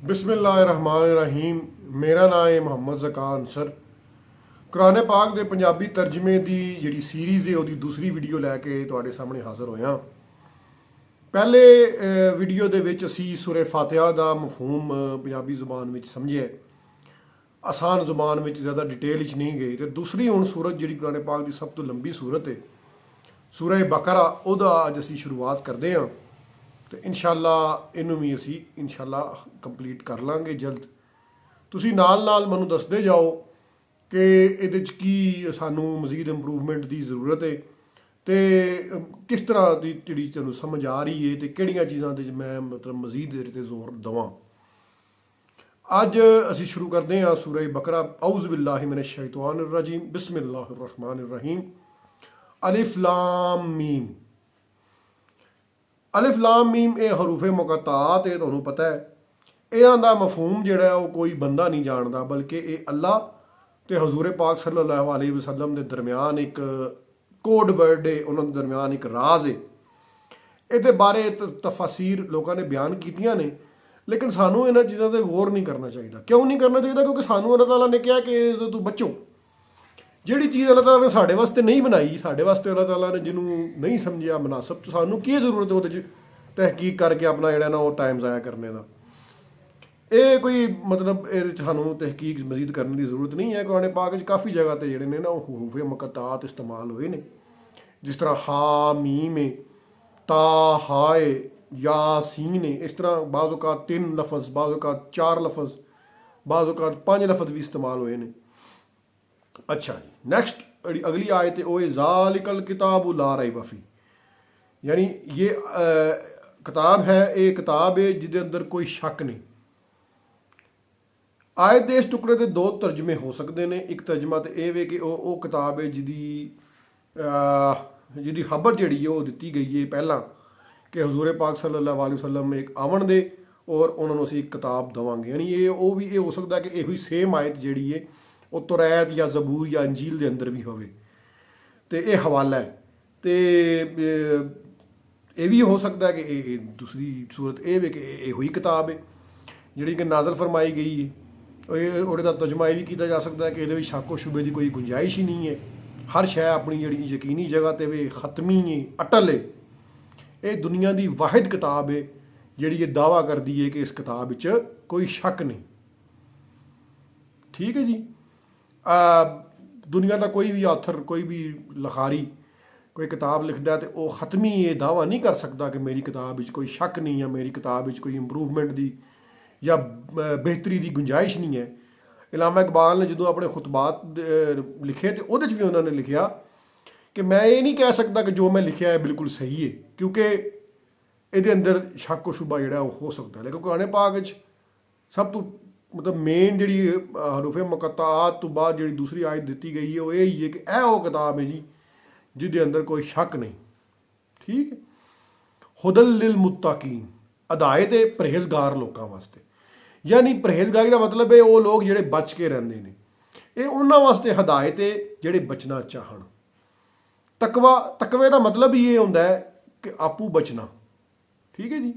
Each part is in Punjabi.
बिस्मिल्लाहिर्रहमानिर्रहीम। मेरा नाम है मुहम्मद ज़कान सर। कुरान पाक ਦੇ ਪੰਜਾਬੀ ਤਰਜਮੇ ਦੀ ਜਿਹੜੀ ਸੀਰੀਜ਼ ਹੈ ਉਹਦੀ ਦੂਸਰੀ ਵੀਡੀਓ ਲੈ ਕੇ ਤੁਹਾਡੇ ਸਾਹਮਣੇ ਹਾਜ਼ਰ ਹੋਇਆ। ਪਹਿਲੇ ਵੀਡੀਓ ਦੇ ਵਿੱਚ ਅਸੀਂ ਸੂਰੇ ਫਾਤਿਹਾ ਦਾ ਮਫਹੂਮ ਪੰਜਾਬੀ ਜ਼ੁਬਾਨ ਵਿੱਚ ਸਮਝਿਆ, ਆਸਾਨ ਜ਼ੁਬਾਨ ਵਿੱਚ ਜ਼ਿਆਦਾ ਡਿਟੇਲ ਵਿੱਚ ਨਹੀਂ ਗਏ। ਤੇ ਦੂਸਰੀ ਹੁਣ ਸੂਰਤ ਜਿਹੜੀ ਕੁਰਾਨ ਪਾਕ ਦੀ ਸਭ ਤੋਂ ਲੰਬੀ ਸੂਰਤ ਹੈ ਸੂਰੇ ਬਕਰਾ, ਉਹਦਾ ਅੱਜ ਅਸੀਂ ਸ਼ੁਰੂਆਤ ਕਰਦੇ ਹਾਂ ਤੇ ਇਨਸ਼ਾਅੱਲਾ ਇਹਨੂੰ ਵੀ ਅਸੀਂ ਇਨਸ਼ਾਅੱਲਾ ਕੰਪਲੀਟ ਕਰ ਲਾਂਗੇ ਜਲਦ। ਤੁਸੀਂ ਨਾਲ ਨਾਲ ਮੈਨੂੰ ਦੱਸਦੇ ਜਾਓ ਕਿ ਇਹਦੇ 'ਚ ਕੀ ਸਾਨੂੰ ਮਜ਼ੀਦ ਇੰਪਰੂਵਮੈਂਟ ਦੀ ਜ਼ਰੂਰਤ ਹੈ ਤੇ ਕਿਸ ਤਰ੍ਹਾਂ ਦੀ ਜਿਹੜੀ ਤੁਹਾਨੂੰ ਸਮਝ ਆ ਰਹੀ ਹੈ ਤੇ ਕਿਹੜੀਆਂ ਚੀਜ਼ਾਂ 'ਤੇ ਮੈਂ ਮਤਲਬ ਮਜ਼ੀਦ ਇਹਦੇ 'ਤੇ ਜ਼ੋਰ ਦੇਵਾਂ। ਅੱਜ ਅਸੀਂ ਸ਼ੁਰੂ ਕਰਦੇ ਹਾਂ ਸੂਰੇ ਬਕਰਾ। ਔਜ਼ ਬਿल्लाहि मिनश शैतानिर रजीम, बिस्मिल्लाहिर रहमानिर रहीम। अलिफ लाम मीम। ਅਲਿਫ ਲਾਮ ਮੀਮ ਇਹ ਹਰੂਫੇ ਮੁਕੱਤਾਤ, ਇਹ ਤੁਹਾਨੂੰ ਪਤਾ ਹੈ। ਇਹਨਾਂ ਦਾ ਮਫਹੂਮ ਜਿਹੜਾ ਉਹ ਕੋਈ ਬੰਦਾ ਨਹੀਂ ਜਾਣਦਾ, ਬਲਕਿ ਇਹ ਅੱਲਾ ਤੇ ਹਜ਼ੂਰ ਪਾਕ ਸੱਲੱਲਾਹੁ ਅਲੈਹਿ ਵਸੱਲਮ ਦੇ ਦਰਮਿਆਨ ਇੱਕ ਕੋਡ ਵਰਡ ਹੈ, ਉਹਨਾਂ ਦੇ ਦਰਮਿਆਨ ਇੱਕ ਰਾਜ਼ ਹੈ। ਇਹਦੇ ਬਾਰੇ ਤਫਸੀਰ ਲੋਕਾਂ ਨੇ ਬਿਆਨ ਕੀਤੀਆਂ ਨੇ, ਲੇਕਿਨ ਸਾਨੂੰ ਇਹਨਾਂ ਚੀਜ਼ਾਂ 'ਤੇ ਗੌਰ ਨਹੀਂ ਕਰਨਾ ਚਾਹੀਦਾ। ਕਿਉਂ ਨਹੀਂ ਕਰਨਾ ਚਾਹੀਦਾ? ਕਿਉਂਕਿ ਸਾਨੂੰ ਅੱਲਾਹ ਤਾਲਾ ਨੇ ਕਿਹਾ ਕਿ ਤੂੰ ਬਚੋ। ਜਿਹੜੀ ਚੀਜ਼ ਅੱਲਾਹ ਤਾਲਾ ਨੇ ਸਾਡੇ ਵਾਸਤੇ ਨਹੀਂ ਬਣਾਈ, ਸਾਡੇ ਵਾਸਤੇ ਅੱਲਾਹ ਤਾਲਾ ਨੇ ਜਿਹਨੂੰ ਨਹੀਂ ਸਮਝਿਆ ਮੁਨਾਸਬ, ਤਾਂ ਸਾਨੂੰ ਕੀ ਜ਼ਰੂਰਤ ਹੈ ਉਹਦੇ 'ਚ ਤਹਿਕੀਕ ਕਰਕੇ ਆਪਣਾ ਜਿਹੜਾ ਨਾ ਉਹ ਟਾਈਮ ਜ਼ਾਇਆ ਕਰਨੇ ਦਾ। ਇਹ ਕੋਈ ਮਤਲਬ ਇਹਦੇ 'ਚ ਸਾਨੂੰ ਤਹਿਕੀਕ ਮਜ਼ੀਦ ਕਰਨ ਦੀ ਜ਼ਰੂਰਤ ਨਹੀਂ ਹੈ। ਕੁਰਾਨ ਪਾਕ 'ਚ ਕਾਫੀ ਜਗ੍ਹਾ 'ਤੇ ਜਿਹੜੇ ਨੇ ਨਾ ਉਹ ਹਰੂਫੇ ਮੁਕੱਤਾਤ ਇਸਤੇਮਾਲ ਹੋਏ ਨੇ, ਜਿਸ ਤਰ੍ਹਾਂ ਹਾ ਮੀਮ ਹੈ, ਤਾ ਹਾ ਹੈ, ਯਾ ਸੀਨ ਹੈ। ਇਸ ਤਰ੍ਹਾਂ ਬਾਜ਼ ਔਕਾਤ 3 ਲਫ਼ਜ਼, ਬਾਜ਼ ਔਕਾਤ 4 ਲਫ਼ਜ਼, ਬਾਜ਼ ਔਕਾਤ 5 ਲਫ਼ਜ਼ ਵੀ ਇਸਤੇਮਾਲ ਹੋਏ ਨੇ। अच्छा जी, नेक्स्ट ਜਿਹੜੀ ਅਗਲੀ ਆਇਤ ਹੈ ਉਹ ਹੈ ਜ਼ਾਲਿਕਲ ਕਿਤਾਬੁ ਲਾ ਰੈਬ ਫੀ, यानी ये किताब है, ये किताब है ਜਿਹਦੇ ਅੰਦਰ ਕੋਈ ਸ਼ੱਕ ਨਹੀਂ। ਆਇਤ ਦੇ ਇਸ ਟੁਕੜੇ ਦੇ ਦੋ ਤਰਜਮੇ ਹੋ ਸਕਦੇ ਨੇ। ਇੱਕ ਤਰਜਮਾ ਤੇ ਇਹ ਵੇ ਕਿ ਉਹ ਕਿਤਾਬ ਹੈ ਜਿਹਦੀ ਖਬਰ ਜਿਹੜੀ ਹੈ ਉਹ ਦਿੱਤੀ ਗਈ ਹੈ ਪਹਿਲਾਂ ਕਿ ਹਜ਼ੂਰ ਪਾਕ ਸੱਲੱਲਾਹੁ ਅਲੈਹਿ ਵਸੱਲਮ ਇੱਕ ਆਵਣ ਦੇ ਔਰ ਉਹਨਾਂ ਨੂੰ ਅਸੀਂ ਇੱਕ ਕਿਤਾਬ ਦੇਵਾਂਗੇ। ਯਾਨੀ ਇਹ ਹੋ ਸਕਦਾ ਕਿ ਇਹੋ ਹੀ ਸੇਮ ਆਇਤ ਜਿਹੜੀ ਹੈ ਉਹ ਤੁਰੈਤ ਜਾਂ ਜ਼ਬੂਰ ਜਾਂ ਅੰਜੀਲ ਦੇ ਅੰਦਰ ਵੀ ਹੋਵੇ ਤੇ ਇਹ ਹਵਾਲਾ ਹੈ। ਤੇ ਇਹ ਵੀ ਹੋ ਸਕਦਾ ਕਿ ਇਹ ਦੂਸਰੀ ਸੂਰਤ ਇਹ ਵੇ ਕਿ ਇਹੋ ਹੀ ਕਿਤਾਬ ਹੈ ਜਿਹੜੀ ਕਿ ਨਾਜ਼ਲ ਫਰਮਾਈ ਗਈ ਹੈ। ਉਹਦੇ ਦਾ ਤਰਜਮਾ ਇਹ ਵੀ ਕੀਤਾ ਜਾ ਸਕਦਾ ਕਿ ਇਹਦੇ ਵਿੱਚ ਸ਼ੱਕ ਓ ਸ਼ੁਬੇ ਦੀ ਕੋਈ ਗੁੰਜਾਇਸ਼ ਹੀ ਨਹੀਂ ਹੈ। ਹਰ ਸ਼ੈ ਆਪਣੀ ਜਿਹੜੀ ਯਕੀਨੀ ਜਗ੍ਹਾ 'ਤੇ ਵੇ, ਖਤਮੀ ਹੈ, ਅਟਲ ਹੈ। ਇਹ ਦੁਨੀਆ ਦੀ ਵਾਹਿਦ ਕਿਤਾਬ ਹੈ ਜਿਹੜੀ ਇਹ ਦਾਅਵਾ ਕਰਦੀ ਹੈ ਕਿ ਇਸ ਕਿਤਾਬ ਵਿੱਚ ਕੋਈ ਸ਼ੱਕ ਨਹੀਂ। ਠੀਕ ਹੈ ਜੀ। ਦੁਨੀਆ ਦਾ ਕੋਈ ਵੀ ਆਥਰ, ਕੋਈ ਵੀ ਲਿਖਾਰੀ ਕੋਈ ਕਿਤਾਬ ਲਿਖਦਾ ਤੇ ਉਹ ਖਤਮੀ ਇਹ ਦਾਅਵਾ ਨਹੀਂ ਕਰ ਸਕਦਾ ਕਿ ਮੇਰੀ ਕਿਤਾਬ ਵਿੱਚ ਕੋਈ ਸ਼ੱਕ ਨਹੀਂ ਹੈ, ਮੇਰੀ ਕਿਤਾਬ ਵਿੱਚ ਕੋਈ ਇੰਪਰੂਵਮੈਂਟ ਦੀ ਜਾਂ ਬਿਹਤਰੀ ਦੀ ਗੁੰਜਾਇਸ਼ ਨਹੀਂ ਹੈ। ਇਲਾਮਾ ਇਕਬਾਲ ਨੇ ਜਦੋਂ ਆਪਣੇ ਖੁਤਬਾਤ ਲਿਖੇ ਤੇ ਉਹਦੇ 'ਚ ਵੀ ਉਹਨਾਂ ਨੇ ਲਿਖਿਆ ਕਿ ਮੈਂ ਇਹ ਨਹੀਂ ਕਹਿ ਸਕਦਾ ਕਿ ਜੋ ਮੈਂ ਲਿਖਿਆ ਹੈ ਬਿਲਕੁਲ ਸਹੀ ਹੈ, ਕਿਉਂਕਿ ਇਹਦੇ ਅੰਦਰ ਸ਼ੱਕ ਸ਼ੁਬਾ ਜਿਹੜਾ ਉਹ ਹੋ ਸਕਦਾ। ਲੇਕਿਨ ਕੁਰਾਨ ਪਾਕ ਵਿੱਚ ਸਭ ਤੋਂ ਮਤਲਬ ਮੇਨ ਜਿਹੜੀ ਹਰੂਫੇ ਮੁਕੱਤਾਤ ਤੋਂ ਬਾਅਦ ਜਿਹੜੀ ਦੂਸਰੀ ਆਇਤ ਦਿੱਤੀ ਗਈ ਹੈ ਉਹ ਇਹ ਹੀ ਹੈ ਕਿ ਇਹ ਉਹ ਕਿਤਾਬ ਹੈ ਜੀ ਜਿਹਦੇ ਅੰਦਰ ਕੋਈ ਸ਼ੱਕ ਨਹੀਂ। ਠੀਕ ਹੈ। ਹੁਦਲ ਲਿਲ ਮੁੱਤਕੀਨ, ਹਦਾਇਤ ਹੈ ਪਰਹੇਜ਼ਗਾਰ ਲੋਕਾਂ ਵਾਸਤੇ। ਯਾਨੀ ਪਰਹੇਜ਼ਗਾਰੀ ਦਾ ਮਤਲਬ ਹੈ ਉਹ ਲੋਕ ਜਿਹੜੇ ਬਚ ਕੇ ਰਹਿੰਦੇ ਨੇ। ਇਹ ਉਹਨਾਂ ਵਾਸਤੇ ਹਦਾਇਤ ਹੈ ਜਿਹੜੇ ਬਚਣਾ ਚਾਹਣ। ਤਕਵੇ ਦਾ ਮਤਲਬ ਹੀ ਇਹ ਹੁੰਦਾ ਹੈ ਕਿ ਆਪੂ ਬਚਣਾ। ਠੀਕ ਹੈ ਜੀ।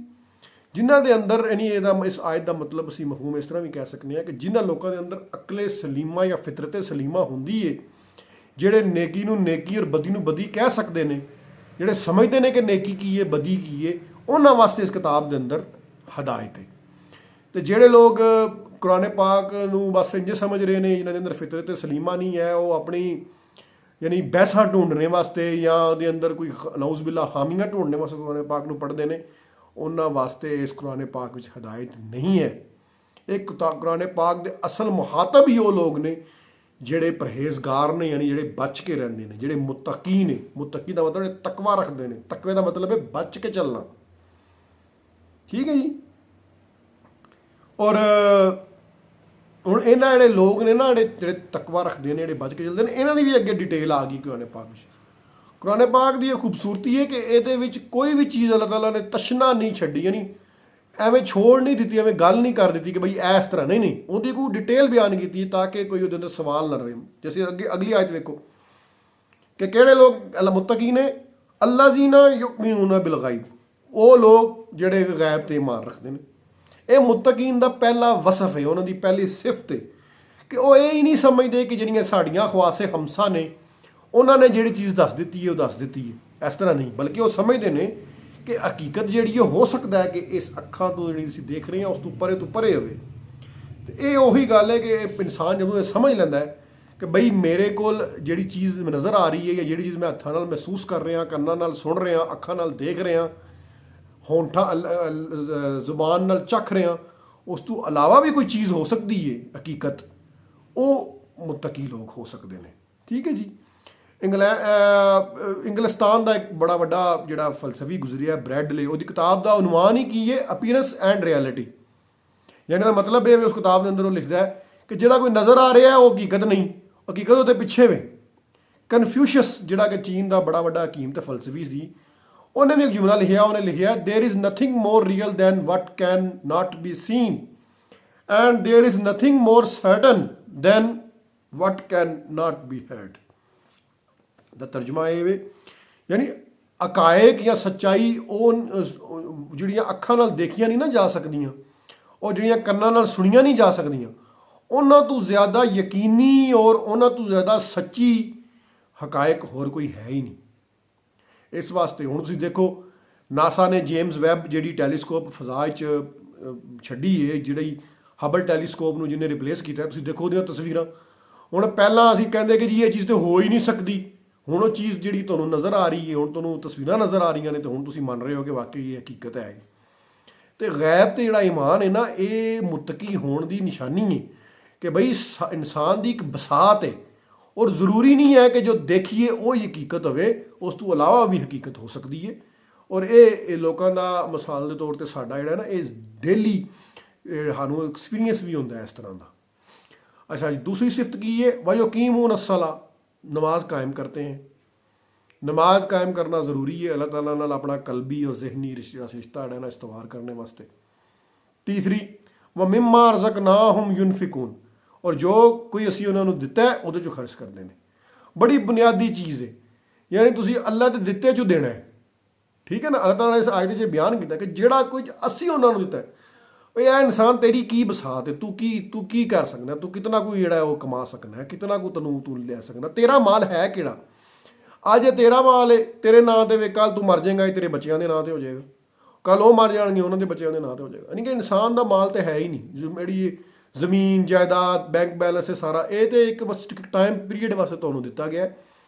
ਜਿਨ੍ਹਾਂ ਦੇ ਅੰਦਰ ਇਸ ਆਇਤ ਦਾ ਮਤਲਬ ਅਸੀਂ ਮਫਹੂਮ ਇਸ ਤਰ੍ਹਾਂ ਵੀ ਕਹਿ ਸਕਦੇ ਹਾਂ ਕਿ ਜਿਨ੍ਹਾਂ ਲੋਕਾਂ ਦੇ ਅੰਦਰ ਅਕਲੇ ਸਲੀਮਾ ਜਾਂ ਫਿਤਰਤ ਸਲੀਮਾ ਹੁੰਦੀ ਹੈ, ਜਿਹੜੇ ਨੇਕੀ ਨੂੰ ਨੇਕੀ ਔਰ ਬਦੀ ਨੂੰ ਬਦੀ ਕਹਿ ਸਕਦੇ ਨੇ, ਜਿਹੜੇ ਸਮਝਦੇ ਨੇ ਕਿ ਨੇਕੀ ਕੀ ਹੈ ਬਦੀ ਕੀ ਹੈ, ਉਹਨਾਂ ਵਾਸਤੇ ਇਸ ਕਿਤਾਬ ਦੇ ਅੰਦਰ ਹਦਾਇਤ ਹੈ। ਤੇ ਜਿਹੜੇ ਲੋਕ ਕੁਰਾਨ ਪਾਕ ਨੂੰ ਬਸ ਇੰਝ ਸਮਝ ਰਹੇ ਨੇ ਜਿਨ੍ਹਾਂ ਦੇ ਅੰਦਰ ਫਿਤਰਤ ਸਲੀਮਾ ਨਹੀਂ ਹੈ, ਉਹ ਆਪਣੀ ਯਾਨੀ ਬਹਿਸਾਂ ਢੂੰਡਣੇ ਵਾਸਤੇ ਜਾਂ ਉਹਦੇ ਅੰਦਰ ਕੋਈ ਨਊਜ਼ ਬਿੱਲਾ ਹਾਮੀਆਂ ਢੂੰਡਣੇ ਵਾਸਤੇ ਕੁਰਾਨ ਪਾਕ ਨੂੰ ਪੜ੍ਹਦੇ ਨੇ, ਉਹਨਾਂ ਵਾਸਤੇ ਇਸ ਕੁਰਾਨ ਪਾਕ ਵਿੱਚ ਹਦਾਇਤ ਨਹੀਂ ਹੈ। ਇਹ ਕੁਰਾਨ ਪਾਕ ਦੇ ਅਸਲ ਮੁਹਾਤਬ ਹੀ ਉਹ ਲੋਕ ਨੇ ਜਿਹੜੇ ਪਰਹੇਜ਼ਗਾਰ ਨੇ, ਯਾਨੀ ਜਿਹੜੇ ਬਚ ਕੇ ਰਹਿੰਦੇ ਨੇ, ਜਿਹੜੇ ਮੁੱਤਕੀ ਨੇ। ਮੁੱਤਕੀ ਦਾ ਮਤਲਬ ਤਕਵਾ ਰੱਖਦੇ ਨੇ। ਤਕਵੇ ਦਾ ਮਤਲਬ ਹੈ ਬਚ ਕੇ ਚੱਲਣਾ। ਠੀਕ ਹੈ ਜੀ। ਔਰ ਹੁਣ ਇਹਨਾਂ ਜਿਹੜੇ ਲੋਕ ਨੇ ਨਾ ਜਿਹੜੇ ਤਕਵਾ ਰੱਖਦੇ ਨੇ, ਜਿਹੜੇ ਬਚ ਕੇ ਚੱਲਦੇ ਨੇ, ਇਹਨਾਂ ਦੀ ਵੀ ਅੱਗੇ ਡਿਟੇਲ ਆ ਗਈ ਕੁਰਾਨ ਪਾਕ ਵਿੱਚ। ਕੁਰਾਨ ਪਾਕ ਦੀ ਇਹ ਖੂਬਸੂਰਤੀ ਹੈ ਕਿ ਇਹਦੇ ਵਿੱਚ ਕੋਈ ਵੀ ਚੀਜ਼ ਅੱਲਾਹ ਤਾਲਾ ਨੇ ਤਸ਼ਨਾ ਨਹੀਂ ਛੱਡੀ, ਯਾਨੀ ਐਵੇਂ ਛੋੜ ਨਹੀਂ ਦਿੱਤੀ, ਐਵੇਂ ਗੱਲ ਨਹੀਂ ਕਰ ਦਿੱਤੀ ਕਿ ਬਈ ਇਸ ਤਰ੍ਹਾਂ ਨਹੀਂ। ਉਹਦੀ ਕੋਈ ਡਿਟੇਲ ਬਿਆਨ ਕੀਤੀ ਤਾਂ ਕਿ ਕੋਈ ਉਹਦੇ ਅੰਦਰ ਸਵਾਲ ਨਾ ਰਹੇ। ਜਿਵੇਂ ਅੱਗੇ ਅਗਲੀ ਆਇਤ ਵੇਖੋ ਕਿ ਕਿਹੜੇ ਲੋਕ ਅਲ ਮੁੱਤਕੀ ਨੇ, ਅੱਲਾਜ਼ੀਨਾ ਯੁਮਿਨੂਨਾ ਬਿਲ ਗੈਬ, ਉਹ ਲੋਕ ਜਿਹੜੇ ਗੈਬ ਤੇ ਈਮਾਨ ਰੱਖਦੇ ਨੇ। ਇਹ ਮੁੱਤਕੀਨ ਦਾ ਪਹਿਲਾ ਵਸਫ ਹੈ, ਉਹਨਾਂ ਦੀ ਪਹਿਲੀ ਸਿਫਤ ਹੈ ਕਿ ਉਹ ਇਹ ਹੀ ਨਹੀਂ ਸਮਝਦੇ ਕਿ ਜਿਹੜੀਆਂ ਸਾਡੀਆਂ ਖਵਾਸੇ ਹਮਸਾ ਨੇ ਉਹਨਾਂ ਨੇ ਜਿਹੜੀ ਚੀਜ਼ ਦੱਸ ਦਿੱਤੀ ਹੈ ਉਹ ਦੱਸ ਦਿੱਤੀ ਹੈ। ਇਸ ਤਰ੍ਹਾਂ ਨਹੀਂ, ਬਲਕਿ ਉਹ ਸਮਝਦੇ ਨੇ ਕਿ ਹਕੀਕਤ ਜਿਹੜੀ ਉਹ ਹੋ ਸਕਦਾ ਹੈ ਕਿ ਇਸ ਅੱਖਾਂ ਤੋਂ ਜਿਹੜੀ ਅਸੀਂ ਦੇਖ ਰਹੇ ਹਾਂ ਉਸ ਤੋਂ ਪਰੇ ਹੋਵੇ। ਤੇ ਇਹ ਉਹੀ ਗੱਲ ਹੈ ਕਿ ਇਨਸਾਨ ਜਦੋਂ ਇਹ ਸਮਝ ਲੈਂਦਾ ਹੈ ਕਿ ਬਈ ਮੇਰੇ ਕੋਲ ਜਿਹੜੀ ਚੀਜ਼ ਨਜ਼ਰ ਆ ਰਹੀ ਹੈ ਜਾਂ ਜਿਹੜੀ ਚੀਜ਼ ਮੈਂ ਹੱਥਾਂ ਨਾਲ ਮਹਿਸੂਸ ਕਰ ਰਿਹਾ, ਕੰਨਾਂ ਨਾਲ ਸੁਣ ਰਿਹਾ, ਅੱਖਾਂ ਨਾਲ ਦੇਖ ਰਿਹਾ, ਹੋਂਠਾਂ ਜ਼ੁਬਾਨ ਨਾਲ ਚੱਖ ਰਿਹਾ, ਉਸ ਤੋਂ ਇਲਾਵਾ ਵੀ ਕੋਈ ਚੀਜ਼ ਹੋ ਸਕਦੀ ਹੈ ਹਕੀਕਤ, ਉਹ ਮੁੱਤਕੀ ਲੋਕ ਹੋ ਸਕਦੇ ਨੇ। ਠੀਕ ਹੈ ਜੀ। ਇੰਗਲਿਸਤਾਨ ਦਾ ਇੱਕ ਬੜਾ ਵੱਡਾ ਜਿਹੜਾ ਫਲਸਫੀ ਗੁਜ਼ਰਿਆ ਬ੍ਰੈਡਲੇ, ਉਹਦੀ ਕਿਤਾਬ ਦਾ ਉਨਵਾਨ ਹੀ ਕੀ ਹੈ, ਅਪੀਅਰੈਂਸ ਐਂਡ ਰਿਐਲਿਟੀ। ਯਾਨੀ ਦਾ ਮਤਲਬ ਇਹ ਉਸ ਕਿਤਾਬ ਦੇ ਅੰਦਰ ਉਹ ਲਿਖਦਾ ਹੈ ਕਿ ਜਿਹੜਾ ਕੋਈ ਨਜ਼ਰ ਆ ਰਿਹਾ ਉਹ ਹਕੀਕਤ ਨਹੀਂ, ਹਕੀਕਤ ਉਹਦੇ ਪਿੱਛੇ ਵੇ। ਕਨਫਿਊਸ਼ੀਅਸ ਜਿਹੜਾ ਕਿ ਚੀਨ ਦਾ ਬੜਾ ਵੱਡਾ ਹਕੀਮ ਤੇ ਫਲਸਫੀ ਸੀ, ਉਹਨੇ ਵੀ ਇੱਕ ਜੁਮਲਾ ਲਿਖਿਆ, ਉਹਨੇ ਲਿਖਿਆ there is nothing more real than what can not be seen and there is nothing more certain than what can not be had. ਦਾ ਤਰਜਮਾ ਇਹ ਵੇ, ਯਾਨੀ ਅਕਾਇਕ ਜਾਂ ਸੱਚਾਈ ਉਹ ਜਿਹੜੀਆਂ ਅੱਖਾਂ ਨਾਲ ਦੇਖੀਆਂ ਨਹੀਂ ਨਾ ਜਾ ਸਕਦੀਆਂ, ਉਹ ਜਿਹੜੀਆਂ ਕੰਨਾਂ ਨਾਲ ਸੁਣੀਆਂ ਨਹੀਂ ਜਾ ਸਕਦੀਆਂ, ਉਹਨਾਂ ਤੋਂ ਜ਼ਿਆਦਾ ਯਕੀਨੀ ਔਰ ਉਹਨਾਂ ਤੋਂ ਜ਼ਿਆਦਾ ਸੱਚੀ ਹਕਾਇਕ ਹੋਰ ਕੋਈ ਹੈ ਹੀ ਨਹੀਂ। ਇਸ ਵਾਸਤੇ ਹੁਣ ਤੁਸੀਂ ਦੇਖੋ ਨਾਸਾ ਨੇ ਜੇਮਸ ਵੈਬ ਜਿਹੜੀ ਟੈਲੀਸਕੋਪ ਫਜ਼ਾ 'ਚ ਛੱਡੀ ਹੈ, ਜਿਹੜੀ ਹਬਲ ਟੈਲੀਸਕੋਪ ਨੂੰ ਜਿਹਨੇ ਰਿਪਲੇਸ ਕੀਤਾ, ਤੁਸੀਂ ਦੇਖੋ ਉਹਦੀਆਂ ਤਸਵੀਰਾਂ। ਹੁਣ ਪਹਿਲਾਂ ਅਸੀਂ ਕਹਿੰਦੇ ਕਿ ਜੀ ਇਹ ਚੀਜ਼ ਤਾਂ ਹੋ ਹੀ ਨਹੀਂ ਸਕਦੀ, ਹੁਣ ਉਹ ਚੀਜ਼ ਜਿਹੜੀ ਤੁਹਾਨੂੰ ਨਜ਼ਰ ਆ ਰਹੀ ਹੈ, ਹੁਣ ਤੁਹਾਨੂੰ ਤਸਵੀਰਾਂ ਨਜ਼ਰ ਆ ਰਹੀਆਂ ਨੇ, ਤੇ ਹੁਣ ਤੁਸੀਂ ਮੰਨ ਰਹੇ ਹੋ ਕਿ ਵਾਕਈ ਇਹ ਹਕੀਕਤ ਹੈ। ਤੇ ਗੈਬ ਤੇ ਜਿਹੜਾ ਈਮਾਨ ਹੈ ਨਾ, ਇਹ ਮੁੱਤਕੀ ਹੋਣ ਦੀ ਨਿਸ਼ਾਨੀ ਹੈ ਕਿ ਬਈ ਇਨਸਾਨ ਦੀ ਇੱਕ ਬਸਾਤ ਹੈ, ਔਰ ਜ਼ਰੂਰੀ ਨਹੀਂ ਹੈ ਕਿ ਜੋ ਦੇਖੀਏ ਉਹ ਹੀ ਹਕੀਕਤ ਹੋਵੇ, ਉਸ ਤੋਂ ਇਲਾਵਾ ਵੀ ਹਕੀਕਤ ਹੋ ਸਕਦੀ ਹੈ। ਔਰ ਇਹ ਲੋਕਾਂ ਦਾ ਮਿਸਾਲ ਦੇ ਤੌਰ ਤੇ ਸਾਡਾ ਜਿਹੜਾ ਨਾ ਇਹ ਡੇਲੀ ਸਾਨੂੰ ਐਕਸਪੀਰੀਅੰਸ ਵੀ ਹੁੰਦਾ ਇਸ ਤਰ੍ਹਾਂ ਦਾ। ਅੱਛਾ ਜੀ, ਦੂਸਰੀ ਸਿਫਤ ਕੀ ਹੈ, ਵਯੁਕੀਮੂਨ अस्सला, नमाज कायम करते हैं। नमाज कायम करना ज़रूरी है अल्लाह ताला नाल अपना कल्बी और जहनी रिश्ता ਜਿਹੜਾ ਨਾ इस्तवार करने वास्ते। तीसरी व मिम्मा रज़क़नाहुम युनफिकून, और जो कोई ਅਸੀਂ ਉਹਨਾਂ ਨੂੰ ਦਿੱਤਾ ਹੈ ਉਹਦੇ ਚੋਂ ਖਰਚ ਕਰਦੇ ਨੇ। ਬੜੀ ਬੁਨਿਆਦੀ ਚੀਜ਼ ਹੈ, ਯਾਨੀ ਤੁਸੀਂ ਅੱਲਾ ਦੇ ਦਿੱਤੇ ਚੋਂ ਦੇਣਾ ਹੈ। ਠੀਕ ਹੈ ਨਾ। ਅੱਲਾਹ ਤਾਲਾ ਨੇ ਇਸ ਆਇਤ 'ਚ ਬਿਆਨ ਕੀਤਾ ਕਿ ਜਿਹੜਾ ਕੁਝ ਅਸੀਂ ਉਹਨਾਂ ਨੂੰ ਦਿੱਤਾ ਹੈ, ਉਹ ਇਹ ਇਨਸਾਨ ਤੇਰੀ ਕੀ ਬਸਾਤ ਹੈ, ਤੂੰ ਕੀ ਕਰ ਸਕਦਾ, ਤੂੰ ਕਿਤਨਾ ਕੋਈ ਜਿਹੜਾ ਉਹ ਕਮਾ ਸਕਦਾ, ਕਿਤਨਾ ਕੋ ਤੂੰ ਲੈ ਸਕਦਾ, ਤੇਰਾ ਮਾਲ ਹੈ ਕਿਹੜਾ। ਅੱਜ ਇਹ ਤੇਰਾ ਮਾਲ ਹੈ, ਤੇਰੇ ਨਾਂ ਤੇ ਵੇ, ਕੱਲ ਤੂੰ ਮਰ ਜਾਏਗਾ, ਇਹ ਤੇਰੇ ਬੱਚਿਆਂ ਦੇ ਨਾਂ ਤੇ ਹੋ ਜਾਏਗਾ, ਕੱਲ ਉਹ ਮਰ ਜਾਣਗੇ ਉਹਨਾਂ ਦੇ ਬੱਚਿਆਂ ਦੇ ਨਾਂ ਤੇ ਹੋ ਜਾਏਗਾ। ਯਾਨੀ ਕਿ ਇਨਸਾਨ ਦਾ ਮਾਲ ਤੇ ਹੈ ਹੀ ਨਹੀਂ। ਜਿਹੜੀ ਜ਼ਮੀਨ ਜਾਇਦਾਦ ਬੈਂਕ ਬੈਲੈਂਸ ਹੈ ਸਾਰਾ, ਇਹ ਤੇ ਇੱਕ ਬਸ ਟਾਈਮ ਪੀਰੀਅਡ ਵਾਸਤੇ ਤੁਹਾਨੂੰ ਦਿੱਤਾ ਗਿਆ,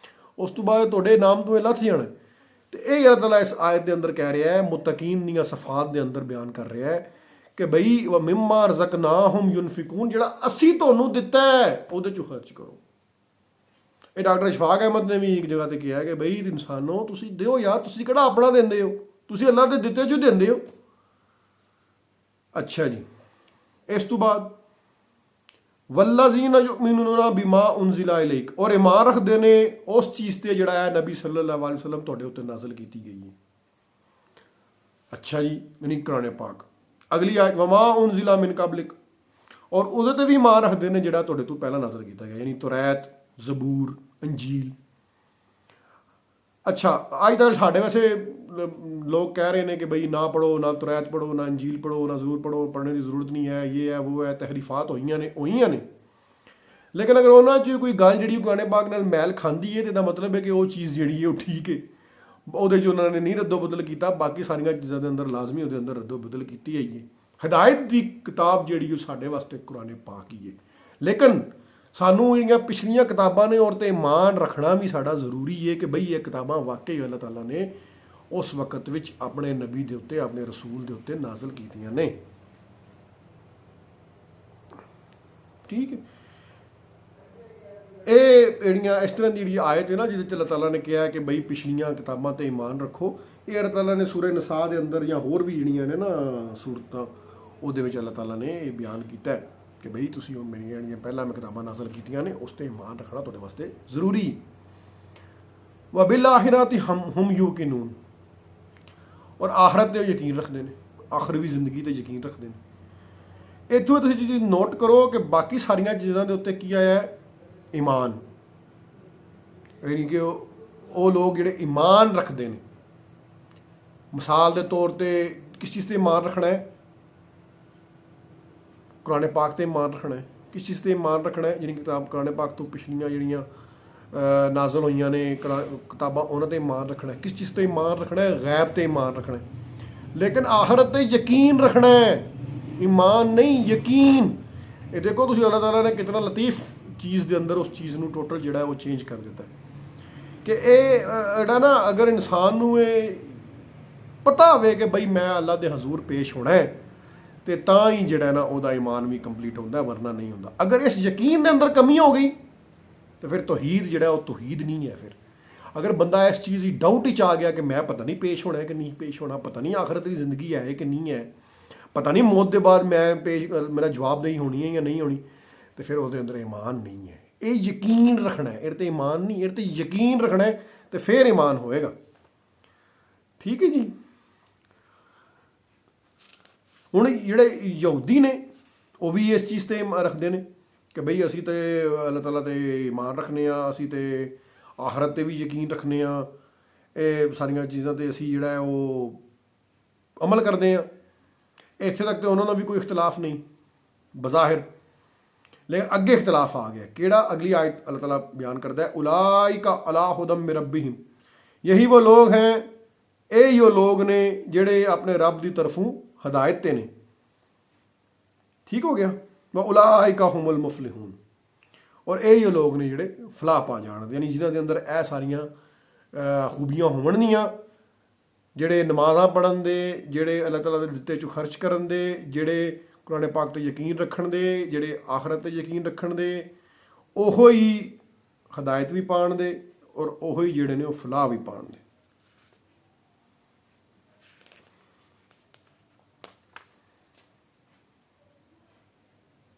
ਉਸ ਤੋਂ ਬਾਅਦ ਤੁਹਾਡੇ ਨਾਮ ਤੋਂ ਇਹ ਲੱਥ ਜਾਣਾ। ਤੇ ਇਹ ਅੱਲਾਹ ਤਾਲਾ ਇਸ ਆਇਤ ਦੇ ਅੰਦਰ ਕਹਿ ਰਿਹਾ ਹੈ, ਮੁਤਕੀਨ ਦੀਆਂ ਸਫਾਤ ਦੇ ਅੰਦਰ ਬਿਆਨ ਕਰ ਰਿਹਾ ਹੈ ਕਿ ਬਈ ਵ ਮਿम्मा रज़क़नाहुम युनफिकून, ਜਿਹੜਾ ਅਸੀਂ ਤੁਹਾਨੂੰ ਦਿੱਤਾ ਹੈ ਉਹਦੇ ਚੋਂ ਖਰਚ ਕਰੋ। ਇਹ ਡਾਕਟਰ ਇਸ਼ਫਾਕ ਅਹਿਮਦ ਨੇ ਵੀ ਇੱਕ ਜਗ੍ਹਾ ਤੇ ਕਿਹਾ ਕਿ ਬਈ ਇਨਸਾਨੋ ਤੁਸੀਂ ਦਿਓ ਯਾਰ, ਤੁਸੀਂ ਕਿਹੜਾ ਆਪਣਾ ਦਿੰਦੇ ਹੋ, ਤੁਸੀਂ ਅੱਲਾਹ ਦੇ ਦਿੱਤੇ ਚੋਂ ਦਿੰਦੇ ਹੋ। ਅੱਛਾ ਜੀ, ਇਸ ਤੋਂ ਬਾਅਦ वल्लज़ीना युमिनूना बिमा उनज़िला इलैक, और ईमान रखते ने उस चीज़ से जड़ा है नबी सल्लल्लाहु अलैहि वसल्लम तुहाडे उत्ते नाज़िल की गई है। अच्छा जी, यानी कुरान पाक। अगली आयत वमा उनज़िला मिन क़ब्लिक, और उहदे ते भी ईमान रखते हैं जड़ा तुहाडे तो पहला नाज़िल किया गया, यानी तौरात, ज़बूर, अंजील। अच्छा, अज तक साढ़े वैसे लोग कह रहे हैं कि बई ना पढ़ो, ना तौरात पढ़ो, ना अंजील पढ़ो, ना ज़बूर पढ़ो, पढ़ने की जरूरत नहीं है, ये है वो है, तहरीफात होइयां ने। लेकिन अगर उन्होंने कोई गल जी कुरान पाक नाल मैल खाती है तो मतलब है कि वो चीज़ जी है वो ठीक है, वो उन्होंने नहीं रद्दो बदल किया, बाकी सारिया चीज़ों के अंदर लाजमी वो अंदर रद्दो बदल की है। हिदायत की किताब जी साढ़े वास्ते कुरान पाक ही है। लेकिन सानू जिहड़ियां पिछलियां किताबां ने और ते ईमान रखना भी साडा जरूरी है कि बई ये किताबां वाकई अल्लाह ताला ने उस वक्त विच अपने नबी दे उत्ते, अपने रसूल दे उत्ते नाज़िल कीतियां ने। ठीक है, ये जिहड़ियां इस तरह की आयत है ना जिहदे च अल्लाह ताला ने कहा कि बई पिछलियां किताबां ते ईमान रखो, ये अल्लाह ताला ने सूरह निसा दे अंदर या होर भी जिहड़ियां ने ना सूरतां उहदे विच अल्लाह ताला ने ये बयान किया है कि बई तुसीं मेरियां जिहड़ियां पहलां मैं किताबां नाज़िल कीतियां ने उस ते ईमान रखना तुहाडे वास्ते जरूरी। व बिल आखिराति हुम यूकिनून, और आखरत ते यकीन रखते हैं, आखिरी जिंदगी ते यकीन रखते हैं। इत्थों तुसीं चीज़ नोट करो कि बाकी सारियां चीज़ों के उत्ते की आया है, ईमान। यानी कि वो लोग जिहड़े ईमान रखते हैं, मिसाल के तौर पर किस चीज़ से ईमान रखना है, ਕੁਰਾਨ ਪਾਕ ਤੇ ਈਮਾਨ ਰੱਖਣਾ ਹੈ। ਕਿਸ ਚੀਜ਼ ਤੇ ਈਮਾਨ ਰੱਖਣਾ ਹੈ? ਜਿਹੜੀ ਕਿਤਾਬ ਕੁਰਾਨ ਪਾਕ ਤੋਂ ਪਿਛਲੀਆਂ ਜਿਹੜੀਆਂ ਨਾਜ਼ਲ ਹੋਈਆਂ ਨੇ ਕਿਤਾਬਾਂ, ਉਹਨਾਂ ਤੇ ਈਮਾਨ ਰੱਖਣਾ ਹੈ। ਕਿਸ ਚੀਜ਼ ਤੇ ਈਮਾਨ ਰੱਖਣਾ ਹੈ? ਗੈਬ ਤੇ ਈਮਾਨ ਰੱਖਣਾ ਹੈ। ਲੇਕਿਨ ਆਖਰਤ ਤੇ ਯਕੀਨ ਰੱਖਣਾ ਹੈ, ਈਮਾਨ ਨਹੀਂ, ਯਕੀਨ। ਇਹ ਦੇਖੋ ਤੁਸੀਂ, ਅੱਲਾਹ ਤਾਲਾ ਨੇ ਕਿਤਨਾ ਲਤੀਫ ਚੀਜ਼ ਦੇ ਅੰਦਰ ਉਸ ਚੀਜ਼ ਨੂੰ ਟੋਟਲ ਜਿਹੜਾ ਉਹ ਚੇਂਜ ਕਰ ਦਿੱਤਾ ਕਿ ਇਹ ਜਿਹੜਾ ਨਾ, ਅਗਰ ਇਨਸਾਨ ਨੂੰ ਇਹ ਪਤਾ ਹੋਵੇ ਕਿ ਬਈ ਮੈਂ ਅੱਲਾ ਦੇ ਹਜ਼ੂਰ ਪੇਸ਼ ਹੋਣਾ ਹੈ, ਤੇ ਤਾਂ ਹੀ ਜਿਹੜਾ ਨਾ ਉਹਦਾ ਈਮਾਨ ਵੀ ਕੰਪਲੀਟ ਹੁੰਦਾ, ਵਰਨਾ ਨਹੀਂ ਹੁੰਦਾ। ਅਗਰ ਇਸ ਯਕੀਨ ਦੇ ਅੰਦਰ ਕਮੀ ਹੋ ਗਈ ਤਾਂ ਫਿਰ ਤੌਹੀਦ ਜਿਹੜਾ ਉਹ ਤੌਹੀਦ ਨਹੀਂ ਹੈ। ਫਿਰ ਅਗਰ ਬੰਦਾ ਇਸ ਚੀਜ਼ ਦੀ ਡਾਊਟ ਵਿੱਚ ਆ ਗਿਆ ਕਿ ਮੈਂ ਪਤਾ ਨਹੀਂ ਪੇਸ਼ ਹੋਣਾ ਹੈ ਕਿ ਨਹੀਂ ਪੇਸ਼ ਹੋਣਾ, ਪਤਾ ਨਹੀਂ ਆਖਰਤ ਦੀ ਜ਼ਿੰਦਗੀ ਹੈ ਕਿ ਨਹੀਂ ਹੈ, ਪਤਾ ਨਹੀਂ ਮੌਤ ਦੇ ਬਾਅਦ ਮੇਰਾ ਜਵਾਬਦੇਹੀ ਹੋਣੀ ਹੈ ਜਾਂ ਨਹੀਂ ਹੋਣੀ, ਤੇ ਫਿਰ ਉਹਦੇ ਅੰਦਰ ਈਮਾਨ ਨਹੀਂ ਹੈ। ਇਹ ਯਕੀਨ ਰੱਖਣਾ ਹੈ, ਇਹਦੇ ਤੇ ਈਮਾਨ ਨਹੀਂ, ਇਹਦੇ ਤੇ ਯਕੀਨ ਰੱਖਣਾ ਹੈ, ਤੇ ਫਿਰ ਈਮਾਨ ਹੋਏਗਾ। ਠੀਕ ਹੈ ਜੀ। ਹੁਣ ਜਿਹੜੇ ਯਹੂਦੀ ਨੇ ਉਹ ਵੀ ਇਸ ਚੀਜ਼ ਤੇ ਰੱਖਦੇ ਨੇ ਕਿ ਬਈ ਅਸੀਂ ਤੇ ਅੱਲਾਹ ਤਾਲਾ ਤੇ ਈਮਾਨ ਰੱਖਦੇ ਹਾਂ, ਅਸੀਂ ਤੇ ਆਖਰਤ ਤੇ ਵੀ ਯਕੀਨ ਰੱਖਦੇ ਹਾਂ, ਇਹ ਸਾਰੀਆਂ ਚੀਜ਼ਾਂ ਤੇ ਅਸੀਂ ਜਿਹੜਾ ਉਹ ਅਮਲ ਕਰਦੇ ਹਾਂ। ਇੱਥੇ ਤੱਕ ਤੇ ਉਹਨਾਂ ਦਾ ਵੀ ਕੋਈ ਇਖਤਲਾਫ ਨਹੀਂ ਬਜ਼ਾਹਿਰ, लेकिन अगे इख्तलाफ आ गया। केड़ा? अगली आयत अल्लाह ताला बयान करता है, उलाइका अला हुदम मिन रब्बिहिम, यही वो लोग हैं, ये वो लोग ने जेड़े अपने रब की तरफों हदायत ते ने। ठीक हो गया। व उलाइका हुमुल मुफलिहून, और ये लोग ने जेड़े फलाह पा जान, यानी जिन्हां दे अंदर ए सारियां खूबियां होवणगियां, जेड़े नमाज़ां पढ़न दे, जेड़े अल्लाह ताला दे दित्ते चों खर्च करन दे, जेड़े कुरान पाक ते यकीन रखण दे, जेड़े आखरत ते यकीन रखण दे, ओहो ही हदायत भी पाण दे, और ओहो ही जेड़े ने वो फलाह भी पाण दे।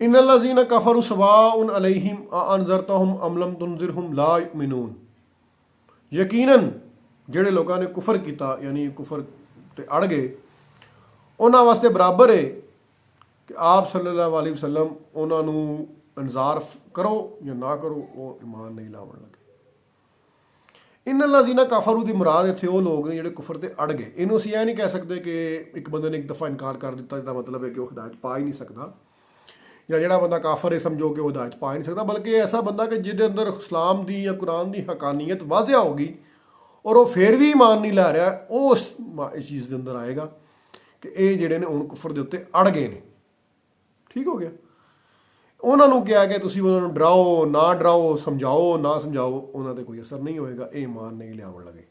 इन्नल्लज़ीना कफ़रू सवाउन अलैहिम अअनज़रतहुम अम लम तुनज़िरहुम ला युमिनून, यकीनन जेड़े लोगों ने कुफर किया, यानी कुफर ते अड़ गए, उन्हां वास्ते बराबर है कि आप सल्लल्लाहु अलैहि वसल्लम उन्होंने इंतजार करो या ना करो, वो ईमान नहीं लावन लगे। इन्नल्लज़ीना कफ़रू दी मुराद इत्थे वो लोग ने जिहड़े कुफर ते अड़ गए। इनू असीं यह नहीं कह सकते कि एक बंदे ने एक दफ़ा इनकार कर दिता इसका मतलब है कि वो हिदायत पा ही नहीं सकता, या जिहड़ा बंदा काफर है समझो कि वो हिदायत पा ही नहीं सकता, बल्कि ऐसा बंदा कि जिहदे अंदर इस्लाम दी या कुरान दी हकानियत वाज़िया होगी और वो फिर भी ईमान नहीं ला रहा, वो इस चीज़ के अंदर आएगा कि ये जिहड़े ने हुण कुफर दे उत्ते अड़ गए ने। ठीक हो गया। उन्होंने क्या कि तुसीं उन्होंने डराओ ना डराओ, समझाओ ना समझाओ, उन्होंने कोई असर नहीं होएगा, ये ईमान नहीं लियावन लगे।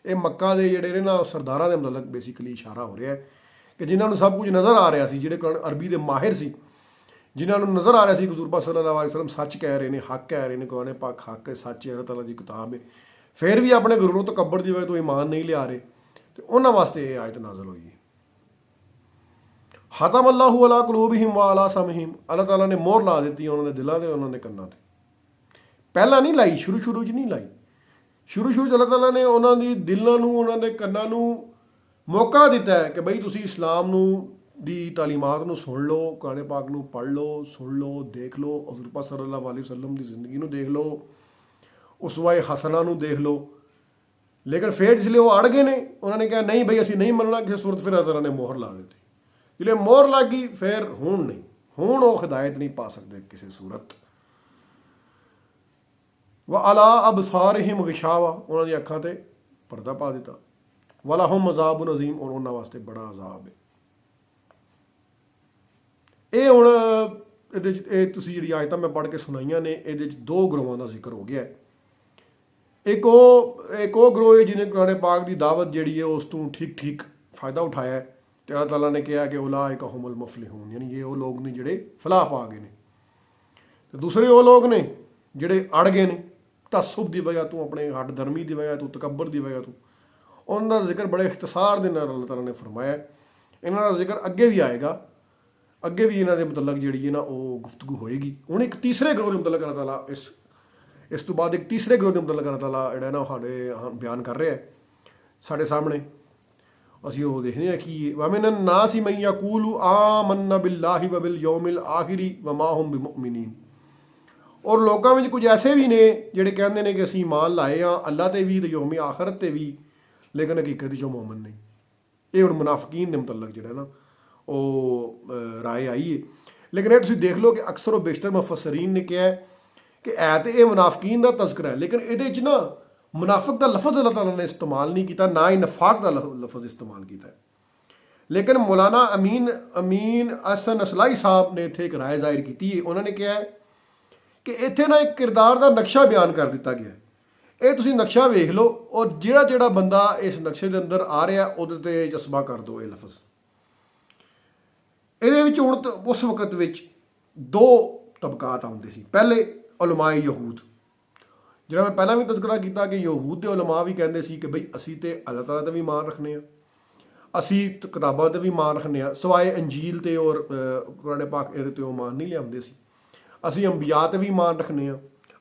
ये मक्का के जिहड़े ने ना सरदारां दे मतलब बेसिकली इशारा हो रहा है कि जिन्होंने सब कुछ नज़र आ रहा सी, जिहड़े अरबी के माहिर सी, जिन्होंने नज़र आ रहा सी कि हुज़ूर पाक सल्लल्लाहु अलैहि वसल्लम सच कह रहे हैं, हक कह रहे हैं, कुरान पाक हक है, सच है, अल्लाह ताला की किताब है, फिर भी अपने गुरूर तकब्बर की वजह तो ईमान नहीं लिया रहे, तो उन्होंने वास्ते ये आयत नाज़िल हुई है। खतम अल्लाहु अला कुलूबिहिम व अला समहिम, अल्लाह ताला ने मोहर ला दी उन्होंने दिलों से, उन्होंने कन्नां ते। पहला नहीं लाई, शुरू च नहीं लाई, शुरू अल्लाह ताला ने उन्होंने दिलों नूं, उन्होंने कन्नां नूं मौका दिता है कि बई तुसीं इस्लाम नूं दी तालीमात नूं सुन लो, कुरान पाक नूं पढ़ लो, सुन लो, देख लो, हुज़ूर पाक सल्लल्लाहु अलैहि वसल्लम की जिंदगी नूं देख लो, उसवा हसना नूं देख लो। लेकिन फिर जिसले वो अड़ गए ने, उन्होंने कहा नहीं बई असीं नहीं मनना किसी सूरत, फिर अल्लाह ताला ने मोहर ला दी। जिले मोहर लग गई फिर हुण नहीं, हुण वो हिदायत नहीं पा सकते किसी सूरत। व अला अबसारिहिम गिशावा, उन्होंने अखां ते पर्दा पा दिता। वलहुम अज़ाबुन अज़ीम, और उन्होंने वास्ते बड़ा अज़ाब है। ये हुण ये तुसीं जिहड़ी आयतां मैं पढ़ के सुनाइयां ने, इहदे च दो ग्रोहां दा जिक्र हो गया है। एक वो ग्रोह है जिन्हें कुरान पाक की दावत जिहड़ी है उस तों ठीक ठीक फ़ायदा उठाया है, तो अल्लाह ताला ने कहा कि उलाइका हुमुल मुफलिहून, यानी ये वो लोग ने जिहड़े फलाह पा गए ने। तो दूसरे वो लोग ने जिहड़े अड़ गए ने तसुब की वजह तो, अपने हट धर्मी की वजह तो, तकबर की वजह तो। उनका जिक्र बड़े इख्तिसार दे नाल अल्लाह ताला ने फरमाया। इन्हां दा जिक्र अगे भी आएगा, अगे भी इन्हां दे मुतलक जिहड़ी है ना वो गुफ्तगू होएगी। हुण एक तीसरे ग्रोह के मुतलक अल्लाह ताला इस तो बाद एक तीसरे ग्रोह के मुतलक अल्लाह ताला जिहड़ा ना साडे बयान कर रहा है साडे सामने। असीं वो देखने कि वमिनन नासी मन यकूलु आमन्ना बिल्लाहि व बिल यौमिल आखिरी व मा हुम बिमुमिनीन, और लोगों में कुछ ऐसे भी ने जिहड़े कहंदे ने कि असीं ईमान लाए हाँ अल्लाह ते भी ते यौम आखरत ते भी, लेकिन हकीकत च मोमन नहीं। ये हुण मुनाफिकीन दे मुतलक जिहड़ा ना वो राय आई है। लेकिन ये तुसीं देख लो कि अक्सर और बेशतर मुफस्सरीन ने कहा है कि है तो ये मुनाफिकीन का तज़किरा है, लेकिन ये ना मुनाफिक का लफज अल्लाह ताला ने इस्तेमाल नहीं किया, ना ही नफाक का लफज इस्तेमाल किया है। लेकिन मौलाना अमीन हसन असलाई साहब ने इत्थे एक राय जाहिर की है। उन्होंने कहा है कि इत्थे ना एक किरदार का नक्शा बयान कर दिता गया है। ये तुसीं नक्शा वेख लो और जिहड़ा जिहड़ा बंदा इस नक्शे के अंदर आ रहा उहदे ते जज्बा कर दो ये लफज। ਇਹਦੇ ਵਿੱਚ ਹੁਣ उस वक्त ਵਿੱਚ दो तबकात आउंदे सी। पहले उलमाए यहूद, जिहड़ा मैं पहला भी तज़किरा किया कि यहूद के उलमा भी कहते सी कि बई असी तो अल्लाह ताला ते भी मान रखने, असी किताबां ते भी मान रखने, सवाए अंजील ते और कुरान पाक इहदे ते मान नहीं लियाउंदे सी। असी अंबिया ते भी मान रखने,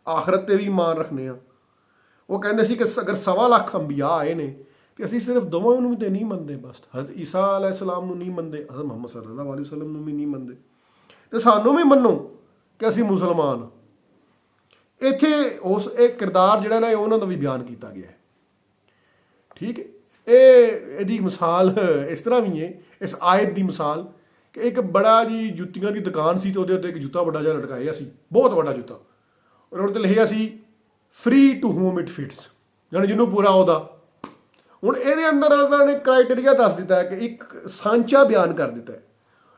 आखरत ते भी मान रखने। वो कहते सी कि अगर 1.25 लाख अंबिया आए ने तो असी सिर्फ दोवां नूं ते नहीं मनते, बस हज़रत ईसा अलैहिस्सलाम नूं नहीं मनते, हज़रत मुहम्मद सल्लल्लाहु अलैहि वसल्लम नूं भी नहीं मनते, तो सानूं भी मनो कि असी मुसलमान। इत्थे उस एक किरदार जिहड़ा ना उन्हां दा भी बयान किया गया है। ठीक है, ये मिसाल इस तरह भी है, इस आयत की मिसाल कि एक बड़ा जी जुत्तियां की दुकान सी, तो उहदे उत्ते एक जुत्ता बड़ा जिहा लटकाया सी, बहुत बड़ा जुत्ता, और उहदे ते लिखिया सी free to home it fits, यानी जिन्हों पूरा होता। हुण इहदे अंदर अल्लाह ताला ने क्राइटेरिया दस दिता है कि एक सांचा बयान कर दिता है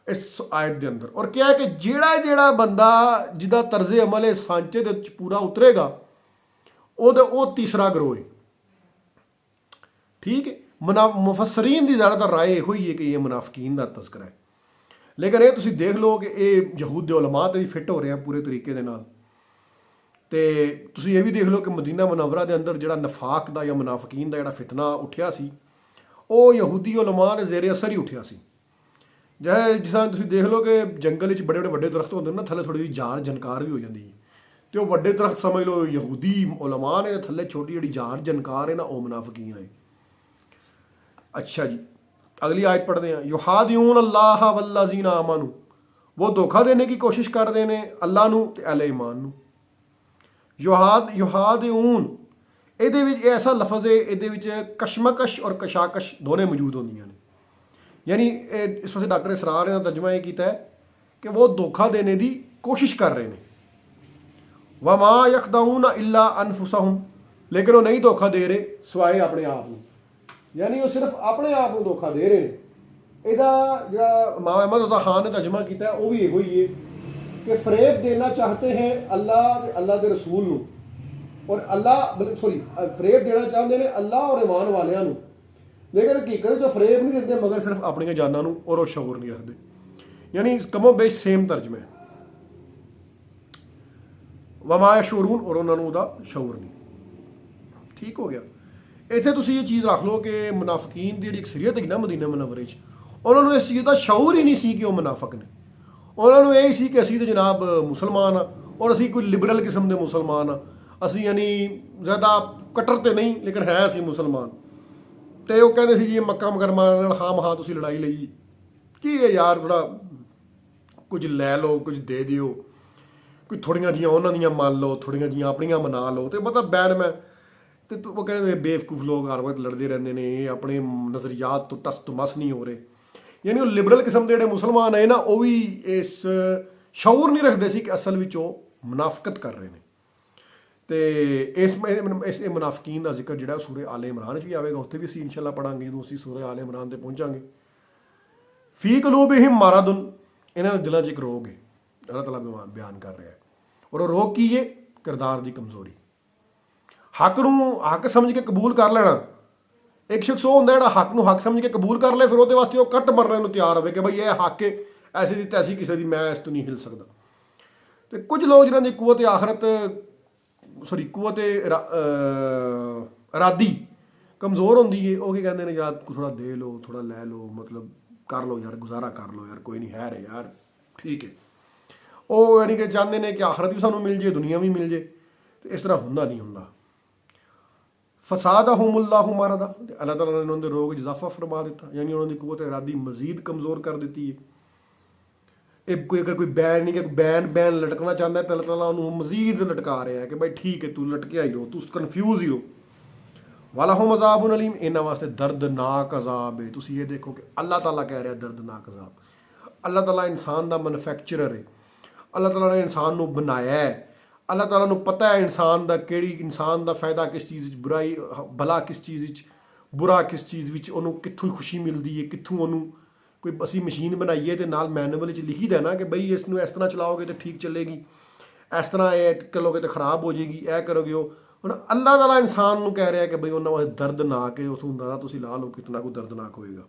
इस आयत के अंदर, और क्या है कि जिहड़ा जिहड़ा बंदा जिहदा तर्जे अमल इस सांचे दे विच पूरा उतरेगा वो तीसरा गिरोह है। ठीक है, मुफस्सरीन की ज़्यादातर राय यही है कि ये मुनाफिकीन का तज़किरा है। लेकिन ये तुसीं देख लो कि ये यहूद दे उलमा ते भी फिट हो रहा पूरे तरीके दे नाल। ते तुसीं ये भी देख लो कि मदीना मुनव्वरा के अंदर जिहड़ा नफाक का या मुनाफिकीन का जिहड़ा फितना उठिया सी, वो यहूदी उलमा के ज़ेरे असर ही उठिया सी। जिस तरह तुसीं देख लो कि जंगल में बड़े बड़े वड्डे दरख्त होंदे ना, थल्ले थोड़ी जी जाड़ जनकार भी हो जाती है, तो वो वड्डे दरख्त समझ लो यहूदी उलमा ने, थल्ले छोटी जिहड़ी जाड़ जनकार है ना, वो मुनाफिकीन है। अच्छा जी, अगली आयत पढ़ते हैं। युहादिऊन अल्लाह वल्लज़ीना आमनू, वो धोखा देने की कोशिश करते हैं अल्लाह नू ते अहले ईमान नू। युहादिऊन ਇਹਦੇ ਵਿੱਚ ऐसा लफज है, ਇਹਦੇ ਵਿੱਚ कशमकश और कशाकश दोनों मौजूद होंदियां ने। यानी इस वैसे डॉक्टर इसरार ने तर्जमा ये किया है कि वो धोखा देने की कोशिश कर रहे हैं। वमा यखदऊन इल्ला अनफुसहुम, लेकिन वो नहीं धोखा दे रहे सिवाए अपने आप को, यानी वो सिर्फ अपने आप को धोखा दे रहे हैं। ਇਹਦਾ ਜਿਹੜਾ इमाम अहमद रज़ा खान ने तर्जमा किया वो भी यही है कि फरेब देना चाहते हैं अल्लाह के रसूल नू, और अल्लाह सॉरी फरेब देना चाहते हैं अल्लाह और ईमान वालियां नू, लेकिन हकीकत जो फरेब नहीं देते मगर सिर्फ अपन जाना नू और वो शऊर नहीं रखते। यानी कमो बेश सेम तर्जमे वमा यशऊरून, और उन्होंने उहदा शऊर नहीं। ठीक हो गया। इत्थे तुसीं ये चीज़ रख लो कि मुनाफिकीन की जिहड़ी अक्सरीयत है ना मदीना मुनव्वरे च, उन्होंने इस चीज़ का शऊर ही नहीं सी कि वो मुनाफिक ने। उन्होंने यही सी कि असीं तो जनाब मुसलमान हाँ, और असीं कोई लिबरल किस्म के मुसलमान हाँ, असीं यानी ज़्यादा कट्टर तो नहीं लेकिन है असीं मुसलमान। तो वो कहते सी जी मक्का मुकरमा नाल खाम खा तुसीं लड़ाई लई की है यार, थोड़ा कुछ लै लो कुछ दे दिओ, कोई थोड़ियां जिहियां उन्हां दियां मान लो, थोड़ियां जिहियां अपनियां मना लो, तो मतलब बैन मैं तो वो कहते बेवकूफ़ लोग हर वक्त लड़ते रहते हैं, ये अपने नज़रियात तो टस तो मस नहीं हो रहे। यानी वो लिबरल किस्म के जो मुसलमान है ना, वो भी इस शऊर नहीं रखते सी कि असल में मुनाफिकत कर रहे हैं। तो इस मुनाफिकीन का जिक्र जो सूरह आले इमरान भी आएगा, उत्थे भी असीं इंशाअल्लाह पढ़ांगे जो असीं सूरह आले इमरान ते पहुँचांगे। फी कुलूबिहिम मरदुन, इन्हां दे दिलां च एक रोग है, अल्लाह ताला बयान कर रहा है। और वो रोग की है? किरदार की कमज़ोरी। हक नूं हक समझ के कबूल कर लेना। एक शख्स वो होंदा जिहड़ा हक नूं हक समझ के कबूल कर ले, फिर वो वास्ते वो कट मरने को तैयार होवे कि भाई ये हक है, ऐसी दी तैसी किसी की, मैं इस तो नहीं हिल सकता। तो कुछ लोग जिन्होंने कुव्वत आखरत सॉरी कुव्वत इरादी कमज़ोर होंदी है, वो कहते हैं यार थोड़ा दे लो थोड़ा लै लो, मतलब कर लो यार, गुजारा कर लो यार, कोई नहीं है रे यार, ठीक है। वो यानी कि चाहते हैं कि आखरत भी सानू मिल जाए, दुनिया भी मिल जाए। तो इस तरह होंदा नहीं होंदा। फसादहुमुल्लाहु मरदा, अल्लाह ताला ने उन्होंने रोग इजाफा फरमा दिता, यानी उन्होंने कुव्वत इरादी मजीद कमज़ोर कर दी है। एक कोई अगर कोई बैन नहीं कि बैन लटकना चाहता है तो अल्लाह ताला उन्होंने मजीद लटका रहा है कि भाई ठीक है तू लटके ही रहो, तू कन्फ्यूज ही रहो। वलहुम अज़ाबुन अलीम, इन्हां वास्ते दर्दनाक अजाब है। तुसीं ये देखो कि अल्लाह ताला कह रहा है दर्दनाक अजाब। ਅੱਲਾਹ ਤਾਲਾ ਇਨਸਾਨ ਦਾ ਮੈਨੂਫੈਕਚਰਰ ਹੈ। ਅੱਲਾਹ ਤਾਲਾ ਨੇ ਇਨਸਾਨ ਨੂੰ ਬਣਾਇਆ ਹੈ। ਅੱਲਾਹ ਤਾਲਾ ਨੂੰ ਪਤਾ ਹੈ ਇਨਸਾਨ ਦਾ ਇਨਸਾਨ ਦਾ ਫਾਇਦਾ ਕਿਸ ਚੀਜ਼ ਵਿੱਚ, ਬੁਰਾਈ ਭਲਾ ਕਿਸ ਚੀਜ਼ ਵਿੱਚ, ਬੁਰਾ ਕਿਸ ਚੀਜ਼ ਵਿੱਚ, ਉਹਨੂੰ ਕਿੱਥੋਂ ਖੁਸ਼ੀ ਮਿਲਦੀ ਹੈ, ਕਿੱਥੋਂ ਉਹਨੂੰ ਕੋਈ ਅਸੀਂ ਮਸ਼ੀਨ ਬਣਾਈਏ ਤੇ ਨਾਲ ਮੈਨੂਅਲ ਵਿੱਚ ਲਿਖੀ ਦਾ ਨਾ ਕਿ ਬਈ ਇਸ ਨੂੰ ਇਸ ਤਰ੍ਹਾਂ ਚਲਾਓਗੇ ਤਾਂ ਠੀਕ ਚੱਲੇਗੀ, ਇਸ ਤਰ੍ਹਾਂ ਇਹ ਕਰੋਗੇ ਤਾਂ ਖਰਾਬ ਹੋ ਜਾਏਗੀ, ਇਹ ਕਰੋਗੇ ਉਹ। ਹੁਣ ਅੱਲਾਹ ਤਾਲਾ ਇਨਸਾਨ ਨੂੰ ਕਹਿ ਰਿਹਾ ਕਿ ਬਈ ਉਹਨਾਂ ਵਾਸਤੇ ਦਰਦਨਾਕ ਹੈ, ਉੱਥੋਂ ਹੁੰਦਾ ਤੁਸੀਂ ਲਾ ਲਓ ਕਿਤਨਾ ਕੋਈ ਦਰਦਨਾਕ ਹੋਏਗਾ।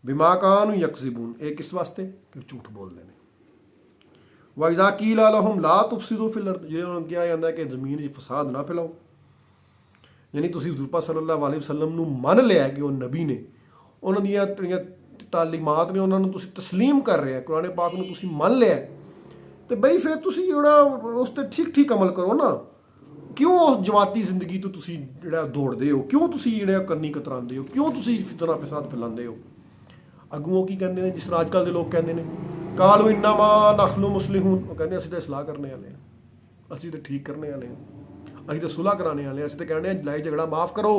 ਬਿਮਾ ਕਾਨੂ ਯਕਜ਼ਿਬੂਨ, ਇਹ ਕਿਸ ਵਾਸਤੇ ਕਿ ਝੂਠ ਬੋਲਦੇ ਨੇ। ਵਾਇਜ਼ਾ ਕੀਲਾ ਲਹੁਮ ਲਾ ਤੁਫਸਿਦੂ ਫਿਲ ਅਰਦ, ਜੇ ਉਹਨਾਂ ਨੂੰ ਕਿਹਾ ਜਾਂਦਾ ਕਿ ਜ਼ਮੀਨ ਵਿੱਚ ਫਸਾਦ ਨਾ ਫੈਲਾਓ, ਯਾਨੀ ਤੁਸੀਂ ਹਜ਼ੂਰ ਪਾਕ ਸੱਲੱਲਾਹੁ ਅਲੈਹਿ ਵਸੱਲਮ ਨੂੰ ਮੰਨ ਲਿਆ ਕਿ ਉਹ ਨਬੀ ਨੇ, ਉਹਨਾਂ ਦੀਆਂ ਜਿਹੜੀਆਂ ਤਾਲੀਮਾਤ ਨੇ ਉਹਨਾਂ ਨੂੰ ਤੁਸੀਂ ਤਸਲੀਮ ਕਰ ਰਹੇ, ਕੁਰਾਨ ਪਾਕ ਨੂੰ ਤੁਸੀਂ ਮੰਨ ਲਿਆ, ਤੇ ਬਈ ਫਿਰ ਤੁਸੀਂ ਜਿਹੜਾ ਉਸ 'ਤੇ ਠੀਕ ਅਮਲ ਕਰੋ ਨਾ। ਕਿਉਂ ਉਸ ਜਮਾਤੀ ਜ਼ਿੰਦਗੀ ਤੋਂ ਤੁਸੀਂ ਜਿਹੜਾ ਦੌੜਦੇ ਹੋ, ਕਿਉਂ ਤੁਸੀਂ ਜਿਹੜਾ ਕਰਨੀ ਕਤਰਾਉਂਦੇ ਹੋ, ਕਿਉਂ ਤੁਸੀਂ ਫਿਤਨਾ ਫਸਾਦ ਫੈਲਾਉਂਦੇ ਹੋ। ਅੱਗੋਂ ਉਹ ਕੀ ਕਹਿੰਦੇ ਨੇ, ਜਿਸ ਤਰ੍ਹਾਂ ਅੱਜ ਕੱਲ੍ਹ ਦੇ ਲੋਕ ਕਹਿੰਦੇ ਨੇ ਕਾਲੂ ਇੰਨਾਮਾ ਨਹਨੁ ਮੁਸਲਿਹੂਨ, ਉਹ ਕਹਿੰਦੇ ਅਸੀਂ ਤਾਂ ਇਸਲਾਹ ਕਰਨੇ ਵਾਲੇ ਹਾਂ, ਅਸੀਂ ਤਾਂ ਠੀਕ ਕਰਨੇ ਵਾਲੇ ਹਾਂ, ਅਸੀਂ ਤਾਂ ਸੁਲ੍ਹਾ ਕਰਾਣੇ ਵਾਲੇ ਹਾਂ, ਅਸੀਂ ਤਾਂ ਕਹਿੰਦੇ ਹਾਂ ਲੜਾਈ ਝਗੜਾ ਮਾफ़ ਕਰੋ,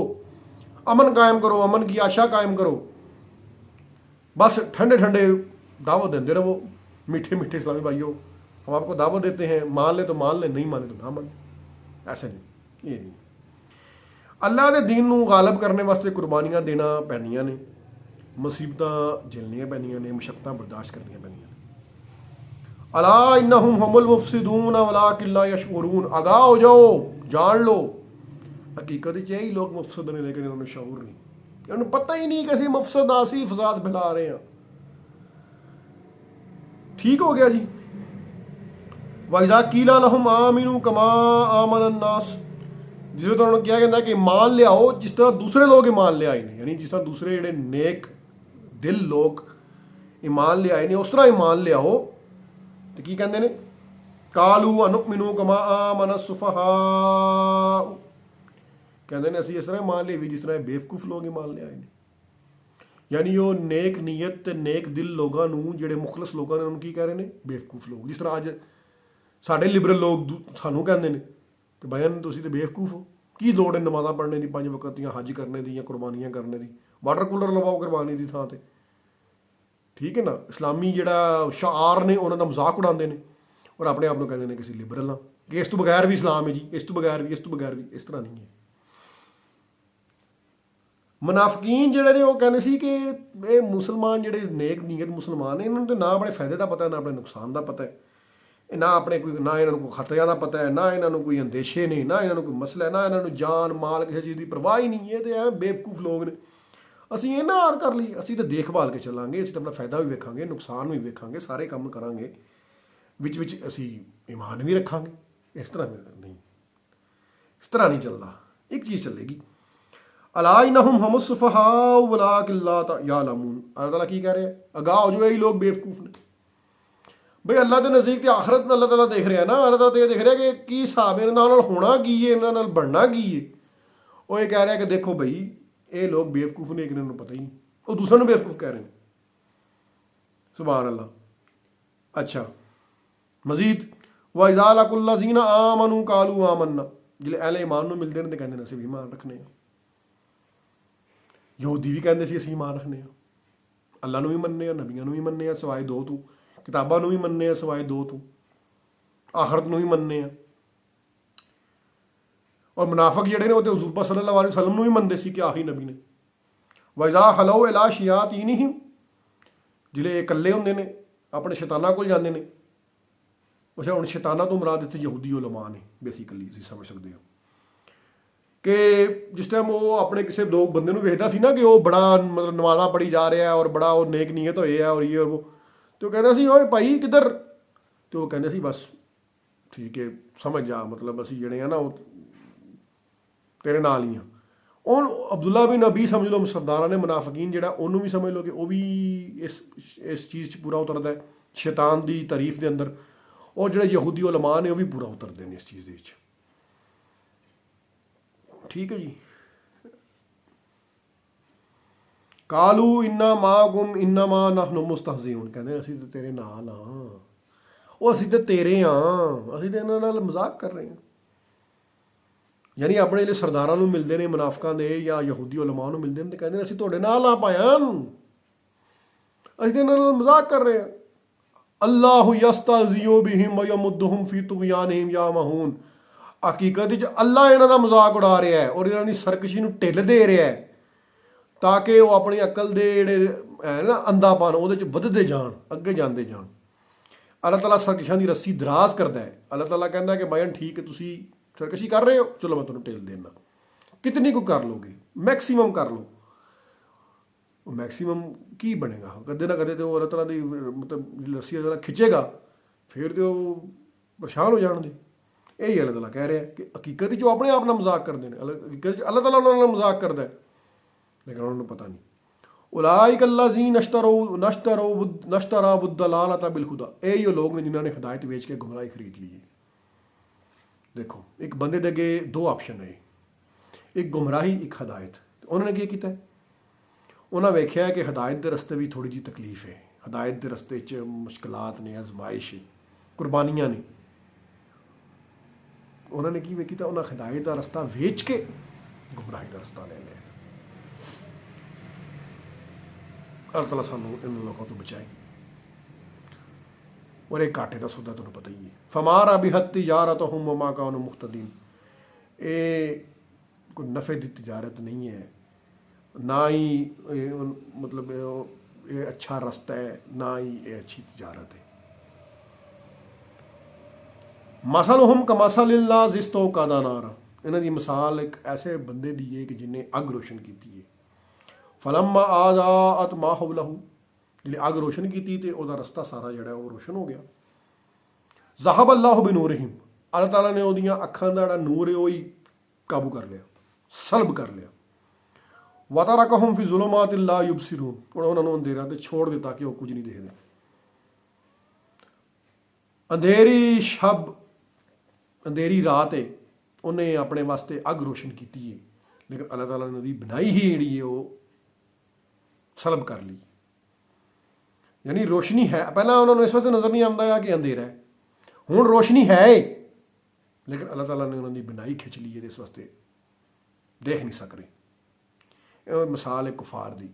अमन कायम करो, अमन की आशा कायम करो, बस ठंडे ठंडे दावत देते रहो। मीठे मीठे इस्लामी भाइयों, हम आपको दावत देते हैं, मान ले तो मान ले, नहीं माने तो ना माने, ऐसा नहीं, ये नहीं। अल्लाह के दीन नूं गालिब करने वास्ते कुर्बानियां देना पैनियां ने, मुसीबतां झेलनियां पैनियां ने, मुशक्कतां बर्दाश्त करनियां पैनियां ने। अला इन्नहुम हुमुल मुफसिदून वलाकिन ला यशऊरून, आगाह हो जाओ, जान लो हकीकत यही लोग मुफसद ने, लेकिन इन्होंने शऊर नहीं, इन्होंने पता ही नहीं कि असं मुफसद आसी फसाद फैला रहे हैं। ठीक हो गया जी। वाइजा कीला लहुम आमिनू कमा आमन अन्नास, जिस तरह उन्होंने क्या कहता है कि ईमान ले आओ जिस तरह दूसरे लोग ईमान ले आए ने, यानी जिस तरह दूसरे ਜਿਹੜੇ नेक दिल लोग ईमान ले आए ने उस तरह ईमान ले आओ। तो की कहते हैं कालू अनुमिनू कमा आमन सुफहा, कहते हैं असी इस तरह मान लिया भी जिस तरह बेवकूफ लोग ही मान लिया है। यानी वो नेक नीयत ते नेक दिल लोगों नूं जिहड़े मुखलस लोग ने उन्होंने की कह रहे हैं बेवकूफ लोग। जिस तरह अज साढ़े लिबरल लोग सानू कहते हैं कि बयान तुसीं ते बेवकूफ हो, की लोड़ है नमाज़ां पढ़ने की, 5 वक्त दियां हज करने दी या कुर्बानियां करने की, वाटर कूलर लवाओ कुर्बानी की थां ते। ठीक है ना, इस्लामी जिहड़ा शार ने उन्हों का मजाक उड़ाते हैं और अपने आप को कहते हैं कि असीं लिबरल हाँ, कि इस तो बगैर भी इस्लाम है जी, इस तो बगैर भी, इस तो बगैर भी। इस तरह नहीं है। मुनाफकीन जिहड़े ने वो कहते सी कि ये मुसलमान जिहड़े नेक नीयत मुसलमान ने, इन्होंने तो ना अपने फायदे का पता है, ना अपने नुकसान का पता है, ना अपने कोई, ना इन्होंने कोई खतरिया का पता है, ना इन्होंने कोई अंदेशे ने, ना इन्होंने कोई मसला है, ना इन्होंने जान माल किसी चीज़ की परवाह ही नहीं है। तो एवं बेवकूफ लोग ने, असीं इन्हां हार कर ली, असीं तो देखभाल के चलांगे, असीं तो अपना फायदा भी वेखांगे, नुकसान भी वेखांगे, सारे काम करांगे, विच असीं ईमान भी रखांगे। इस तरह नहीं, इस तरह नहीं चलता। एक चीज़ चलेगी, अला इन्नहुम हुमुस सुफहाउ वलाकिन ला यालमून। अल्लाह ताला की कह रहे हैं, आगाह हो जो यही लोग बेवकूफ ने। भाई अल्लाह के नज़दीक तो आखरत में अल्लाह ताला देख रहा है ना, अल्लाह ताला देख रहा है कि हिसाब इन्हां नाल होना की है, इन्हां नाल बनना की है। वो ये कह रहा है कि देखो भाई ये लोग बेवकूफ ने, इन्होंने पता ही नहीं, वो दूसरे बेवकूफ कह रहे हैं। सुभान अल्लाह। अच्छा मजीद वाइज़ा लकुल्लज़ीना आमनू कालू आमन्ना, जिले अहले ईमान नूं मिलते हैं तो कहते हैं असीं भी ईमान रखने हैं। यहूदी भी कहते असीं ईमान रखने हैं, अल्लाह नूं भी मन्नने, नबियां नूं भी मन्नने सिवाय 2 तों, किताबां नूं भी मन्नने सिवाय 2 तों, आखरत नूं भी मन्नने। और मुनाफिक जिहड़े ने वो तो हज़ूर पाक सल्लल्लाहु अलैहि वसल्लम नूं भी मनदे सी कि आही नबी ने। वज़ा खलौ इला शयातीनिहिम, जिले इकल्ले हुंदे ने अपने शैतानां कोल जांदे ने। अच्छा हुण शैतानां तो मुराद इत्थे यहूदी उलमा ने, बेसिकली तुसीं समझ सकते हो कि जिस टाइम वो अपने किसी दो बंदे नूं वेखदा सी ना कि वो बड़ा मतलब नमाज़ां पढ़ी जा रहा है और बड़ा वो नेक नीयत होए है और ये और वो, तो कहना सी ओए भाई किधर, तो वो कहंदे सी बस ठीक है समझ जा, मतलब असीं जिहड़े आ ना वो तेरे नाल ही हाँ। हुण अब्दुल्ला बिन नबी समझ लो सरदारां ने मुनाफिकीन जिहड़ा उन्होंने भी समझ लो कि वो भी इस चीज़ च पूरा उतरदा है शैतान की तारीफ के अंदर, और जिहड़े यहूदी उलमा ने वो भी पूरा उतरते हैं इस चीज़ दे विच। ठीक है जी। कालू इन्ना मागुम इन्ना मा नहनु मुस्तहज़िऊन, कहते असीं तो तेरे नाल हाँ, वो असीं तो तेरे हाँ, असीं तो इन्हां नाल मजाक कर रहे हैं। यानी अपने जो सरदारां नूं मिलते हैं मुनाफिकां दे या यहूदी उलमा नूं मिलते हैं तो कहते हैं असीं तुहाडे नाल आ भाईयान, ਅਸੀਂ ਤਾਂ ਇਹਨਾਂ ਨਾਲ ਮਜ਼ਾਕ ਕਰ ਰਹੇ ਹਾਂ। ਅੱਲਾਹੁ ਯਸਤਹਜ਼ਿਉ ਬਿਹਿਮ व ਯਮੁद्दुहुम ਫੀ ਤੁग़यानिहिम ਯਅਮਹੂਨ। ਹਕੀਕਤ ਵਿੱਚ ਅੱਲਾ ਇਹਨਾਂ ਦਾ ਮਜ਼ਾਕ ਉਡਾ ਰਿਹਾ ਹੈ ਔਰ ਇਹਨਾਂ ਦੀ ਸਰਕਸ਼ੀ ਨੂੰ ਢਿੱਲ ਦੇ ਰਿਹਾ ਹੈ ਤਾਂ ਕਿ ਉਹ ਆਪਣੀ ਅਕਲ ਦੇ ਜਿਹੜੇ ਹੈ ਨਾ ਅੰਧਾਪਨ ਉਹਦੇ 'ਚ ਵੱਧਦੇ ਜਾਣ, ਅੱਗੇ ਜਾਂਦੇ ਜਾਣ। ਅੱਲਾਹ ਤਾਲਾ ਸਰਕਸ਼ਾਂ ਦੀ ਰੱਸੀ ਦਰਾਜ਼ ਕਰਦਾ ਹੈ। ਅੱਲਾਹ ਤਾਲਾ ਕਹਿੰਦਾ ਕਿ ਬਾਈ ਠੀਕ ਹੈ, ਤੁਸੀਂ ਸਰਕਸ਼ੀ ਕਰ ਰਹੇ ਹੋ, ਚਲੋ ਮੈਂ ਤੁਹਾਨੂੰ ਢਿੱਲ ਦੇਣਾ। ਕਿਤਨੀ ਕੁ ਕਰ ਲੋਗੇ? ਮੈਕਸੀਮਮ ਕਰ ਲਓ। ਮੈਕਸੀਮਮ ਕੀ ਬਣੇਗਾ? ਕਦੇ ਨਾ ਕਦੇ ਤੇ ਉਹ ਅੱਲਾਹ ਤਾਲਾ ਦੀ ਮਤਲਬ ਰੱਸੀ ਅੱਲਾਹ ਖਿੱਚੇਗਾ, ਫਿਰ ਤੇ ਉਹ ਪਰੇਸ਼ਾਨ ਹੋ ਜਾਣਗੇ। ਇਹੀ ਅੱਲਾਹ ਤਾਲਾ ਕਹਿ ਰਿਹਾ ਕਿ ਹਕੀਕਤ ਵਿੱਚ ਉਹ ਆਪਣੇ ਆਪ ਨਾਲ ਮਜ਼ਾਕ ਕਰਦੇ ਨੇ। ਹਕੀਕਤ ਵਿੱਚ ਅੱਲਾਹ ਤਾਲਾ ਉਹਨਾਂ ਨਾਲ ਮਜ਼ਾਕ ਕਰਦਾ ਹੈ, ਲੇਕਿਨ ਉਹਨਾਂ ਨੂੰ ਪਤਾ ਨਹੀਂ। ਉਲਾਇਕ ਅੱਲਜ਼ੀਨ ਨਸ਼ਤਰਾ ਬੁੱਦਲਾਲਤ ਬਿਲਹੁਦਾ। ਇਹ ਉਹ ਲੋਕ ਨੇ ਜਿਨ੍ਹਾਂ ਨੇ ਹਦਾਇਤ ਵੇਚ ਕੇ ਗੁੰਮਰਾਹੀ ਖਰੀਦ ਲਈ ਹੈ। ਦੇਖੋ, ਇੱਕ ਬੰਦੇ ਦੇ ਅੱਗੇ ਦੋ ਆਪਸ਼ਨ ਹੈ, ਇੱਕ ਗੁੰਮਰਾਹੀ, ਇੱਕ ਹਦਾਇਤ। ਉਹਨਾਂ ਨੇ ਕੀ ਕੀਤਾ? ਉਹਨਾਂ ਵੇਖਿਆ ਕਿ ਹਦਾਇਤ ਦੇ ਰਸਤੇ ਵੀ ਥੋੜ੍ਹੀ ਜਿਹੀ ਤਕਲੀਫ ਹੈ, ਹਦਾਇਤ ਦੇ ਰਸਤੇ 'ਚ ਮੁਸ਼ਕਲਾਤ ਨੇ, ਅਜ਼ਮਾਇਸ਼ ਹੈ, ਕੁਰਬਾਨੀਆਂ ਨੇ। ਉਹਨਾਂ ਨੇ ਕੀ ਕੀਤਾ? ਉਹਨਾਂ ਹਦਾਇਤ ਦਾ ਰਸਤਾ ਵੇਚ ਕੇ ਗੁੰਮਰਾਹੀ ਦਾ ਰਸਤਾ ਲੈ ਲਿਆ। ਅੱਲਾਹ ਤਾਲਾ ਸਾਨੂੰ ਇਹਨਾਂ ਲੋਕਾਂ ਤੋਂ ਬਚਾਏ। ਔਰ ਇਹ ਘਾਟੇ ਦਾ ਸੌਦਾ ਤੁਹਾਨੂੰ ਪਤਾ ਹੀ ਹੈ। ਫਮਾ ਰਬਿਹਤ ਤਿਜਾਰਤੁਹੁਮ ਵਮਾ ਕਾਨੂ ਮੁਹਤਦੀਨ। ਇਹ ਕੋਈ ਨਫੇ ਦੀ ਤਿਜਾਰਤ ਨਹੀਂ ਹੈ, ਨਾ ਹੀ ਮਤਲਬ ਇਹ ਅੱਛਾ ਰਸਤਾ ਹੈ, ਨਾ ਹੀ ਇਹ ਅੱਛੀ ਤਿਜਾਰਤ ਹੈ। ਮਸਲੁਹੁਮ ਕਮਸਲਿਲ ਲਾਜ਼ੀ ਇਸਤੌਕਦਾ ਨਾਰਾ। ਇਹਨਾਂ ਦੀ ਮਿਸਾਲ ਇੱਕ ਐਸੇ ਬੰਦੇ ਦੀ ਹੈ ਕਿ ਜਿਹਨੇ ਅੱਗ ਰੋਸ਼ਨ ਕੀਤੀ ਹੈ। ਫਲੰਮਾ ਆਜ਼ਾਅਤ ਮਾ ਹੌਲਹੁ। ਜਿਹਨੇ ਅੱਗ ਰੋਸ਼ਨ ਕੀਤੀ ਤੇ ਉਹਦਾ ਰਸਤਾ ਸਾਰਾ ਜਿਹੜਾ ਉਹ ਰੋਸ਼ਨ ਹੋ ਗਿਆ। ਜ਼ਹਬ ਅੱਲਾਹੁ ਬਿਨੂਰਿਹਿਮ। ਅੱਲਾਹ ਤਾਲਾ ਨੇ ਉਹਦੀਆਂ ਅੱਖਾਂ ਦਾ ਜਿਹੜਾ ਨੂਰ ਹੈ ਉਹ ਹੀ ਕਾਬੂ ਕਰ ਲਿਆ, ਸਲਬ ਕਰ ਲਿਆ। ਵਤਰਕਹੁਮ ਫੀ ਜ਼ੁਲੁਮਾਤ ਲਾ ਯੁਬਸਿरून। ਉਹਨਾਂ ਨੂੰ ਅੰਧੇਰਾ ਤੇ ਛੋੜ ਦਿੱਤਾ ਕਿ ਉਹ ਕੁਝ ਨਹੀਂ ਦੇਖਦੇ। ਅੰਧੇਰੀ ਸ਼ਬ, ਅੰਧੇਰੀ ਰਾਤ ਹੈ, ਉਹਨੇ ਆਪਣੇ ਵਾਸਤੇ ਅੱਗ ਰੋਸ਼ਨ ਕੀਤੀ ਹੈ, ਲੇਕਿਨ ਅੱਲਾਹ ਤਾਲਾ ਨੇ ਉਹਦੀ ਬਣਾਈ ਹੀ ਜਿਹੜੀ ਹੈ ਉਹ ਸਲਬ ਕਰ ਲਈ। ਯਾਨੀ ਰੋਸ਼ਨੀ ਹੈ, ਪਹਿਲਾਂ ਉਹਨਾਂ ਨੂੰ ਇਸ ਵਾਸਤੇ ਨਜ਼ਰ ਨਹੀਂ ਆਉਂਦਾ ਆ ਕਿ ਅੰਧੇਰਾ ਹੈ, ਹੁਣ ਰੋਸ਼ਨੀ ਹੈ, ਲੇਕਿਨ ਅੱਲਾਹ ਤਾਲਾ ਨੇ ਉਹਨਾਂ ਦੀ ਬਣਾਈ ਖਿੱਚ ਲਈ ਹੈ, ਇਸ ਵਾਸਤੇ ਦੇਖ ਨਹੀਂ ਸਕ ਰਹੇ। ਇਹ ਮਿਸਾਲ ਹੈ ਕੁਫਾਰ ਦੀ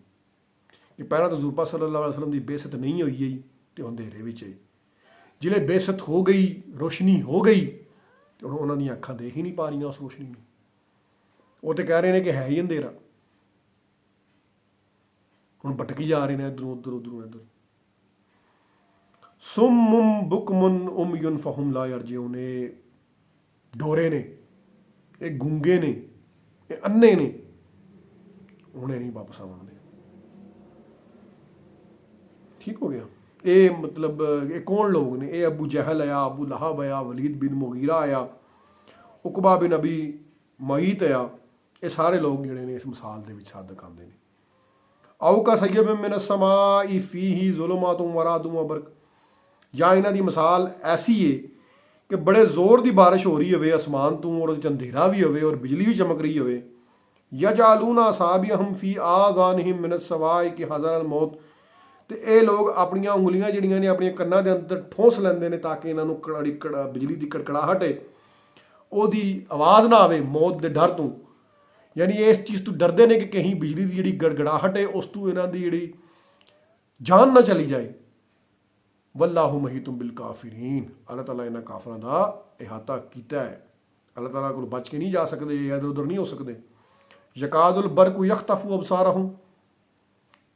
ਕਿ ਪਹਿਲਾਂ ਤਾਂ ਹਜ਼ੂਰ ਪਾਕ ਸੱਲੱਲਾਹੁ ਅਲੈਹਿ ਵਸੱਲਮ ਦੀ ਬੇਇੱਜ਼ਤ ਨਹੀਂ ਹੋਈ ਹੈ ਤੇ ਉਹ ਅੰਧੇਰੇ ਵਿੱਚ ਹੈ। ਜਿਲੇ ਬੇਇੱਜ਼ਤ ਹੋ ਗਈ, ਰੋਸ਼ਨੀ ਹੋ ਗਈ, ਤੇ ਹੁਣ ਉਹਨਾਂ ਦੀਆਂ ਅੱਖਾਂ ਦੇਖ ਹੀ ਨਹੀਂ ਪਾ ਰਹੀਆਂ ਉਸ ਰੋਸ਼ਨੀ ਨੂੰ। ਉਹ ਤੇ ਕਹਿ ਰਹੇ ਨੇ ਕਿ ਹੈ ਹੀ ਅੰਧੇਰਾ। ਹੁਣ ਭਟਕੀ ਜਾ ਰਹੇ ਨੇ ਇੱਧਰੋਂ ਉੱਧਰ, ਉੱਧਰੋਂ ਇੱਧਰ। ਸੁੰਮੁਮ ਬੁਕਮੁਨ ਉਮਯੁਨ ਫਹੁਮ ਲਾ ਯਰਜਿਊਨ। ਇਹ ਡੋਰੇ ਨੇ, ਇਹ ਗੂੰਗੇ ਨੇ, ਇਹ ਅੰਨੇ ਨੇ, ਹੁਣੇ ਨਹੀਂ ਵਾਪਸ ਆਉਣਗੇ। ਠੀਕ ਹੋ ਗਿਆ। ਇਹ ਮਤਲਬ ਇਹ ਕੌਣ ਲੋਕ ਨੇ? ਇਹ ਅਬੂ ਜਹਲ ਆਇਆ, ਅਬੂ ਲਹਬ ਆਇਆ, ਵਲੀਦ ਬਿਨ ਮੁਗੀਰਾ ਆਇਆ, ਉਕਬਾ ਬਿਨ ਅਬੀ ਮਈਤ ਆਇਆ। ਇਹ ਸਾਰੇ ਲੋਕ ਜਿਹੜੇ ਨੇ ਇਸ ਮਿਸਾਲ ਦੇ ਵਿੱਚ ਸਾਦਕ ਆਉਂਦੇ ਨੇ। ਆਉ ਕਾ ਸਯਬ ਮਿਨ ਅਸਮਾਈ ਫੀਹੀ ਜ਼ੁਲਮਾਤੁਮ ਵਰਾਦੁਮ ਵਬਰਕ। ਜਾਂ ਇਹਨਾਂ ਦੀ ਮਿਸਾਲ ਐਸੀ ਹੈ ਕਿ ਬੜੇ ਜ਼ੋਰ ਦੀ ਬਾਰਿਸ਼ ਹੋ ਰਹੀ ਹੋਵੇ ਅਸਮਾਨ ਤੋਂ, ਔਰ ਉਹਦੇ 'ਚ ਅੰਧੇਰਾ ਵੀ ਹੋਵੇ ਔਰ ਬਿਜਲੀ ਵੀ ਚਮਕ ਰਹੀ ਹੋਵੇ। ਯਜਅਲੂਨਾ ਅਸਾਬਿਅਹੁਮ ਫੀ ਆਜ਼ਾਨਿਹਿਮ ਮਿਨ ਅਸਵਾਈ ਕਿ ਹਜ਼ਰ ਅਲ ਮੌਤ। ਤੇ ਇਹ ਲੋਕ ਆਪਣੀਆਂ ਉਂਗਲੀਆਂ ਜਿਹੜੀਆਂ ਨੇ ਆਪਣੀਆਂ ਕੰਨਾਂ ਦੇ ਅੰਦਰ ਠੋਸ ਲੈਂਦੇ ਨੇ ਤਾਂ ਕਿ ਇਹਨਾਂ ਨੂੰ ਬਿਜਲੀ ਦੀ ਕੜਕੜਾਹਟ ਹੈ ਉਹਦੀ ਆਵਾਜ਼ ਨਾ ਆਵੇ ਮੌਤ ਦੇ ਡਰ ਤੋਂ। ਯਾਨੀ ਇਸ ਚੀਜ਼ ਤੋਂ ਡਰਦੇ ਨੇ ਕਿ ਕਹੀਂ ਬਿਜਲੀ ਦੀ ਜਿਹੜੀ ਗੜਗੜਾਹਟ ਹੈ ਉਸ ਤੋਂ ਇਹਨਾਂ ਦੀ ਜਿਹੜੀ ਜਾਨ ਨਾ ਚਲੀ ਜਾਏ। ਵੱਲਾਹੂ ਮਹੀਤੁਮ ਬਿਲ ਕਾਫਿਰੀਨ। ਅੱਲਾਹ ਤਾਲਾ ਇਹਨਾਂ ਕਾਫਰਾਂ ਦਾ ਇਹਾਤਾ ਕੀਤਾ ਹੈ। ਅੱਲਾਹ ਤਾਲਾ ਕੋਲ ਬਚ ਕੇ ਨਹੀਂ ਜਾ ਸਕਦੇ, ਇੱਧਰ ਉੱਧਰ ਨਹੀਂ ਹੋ ਸਕਦੇ। ਯਕਾਦੁਲ ਬਰਕੁ ਯਖਤਫੂ ਅਬਸਾਰਹੁਮ।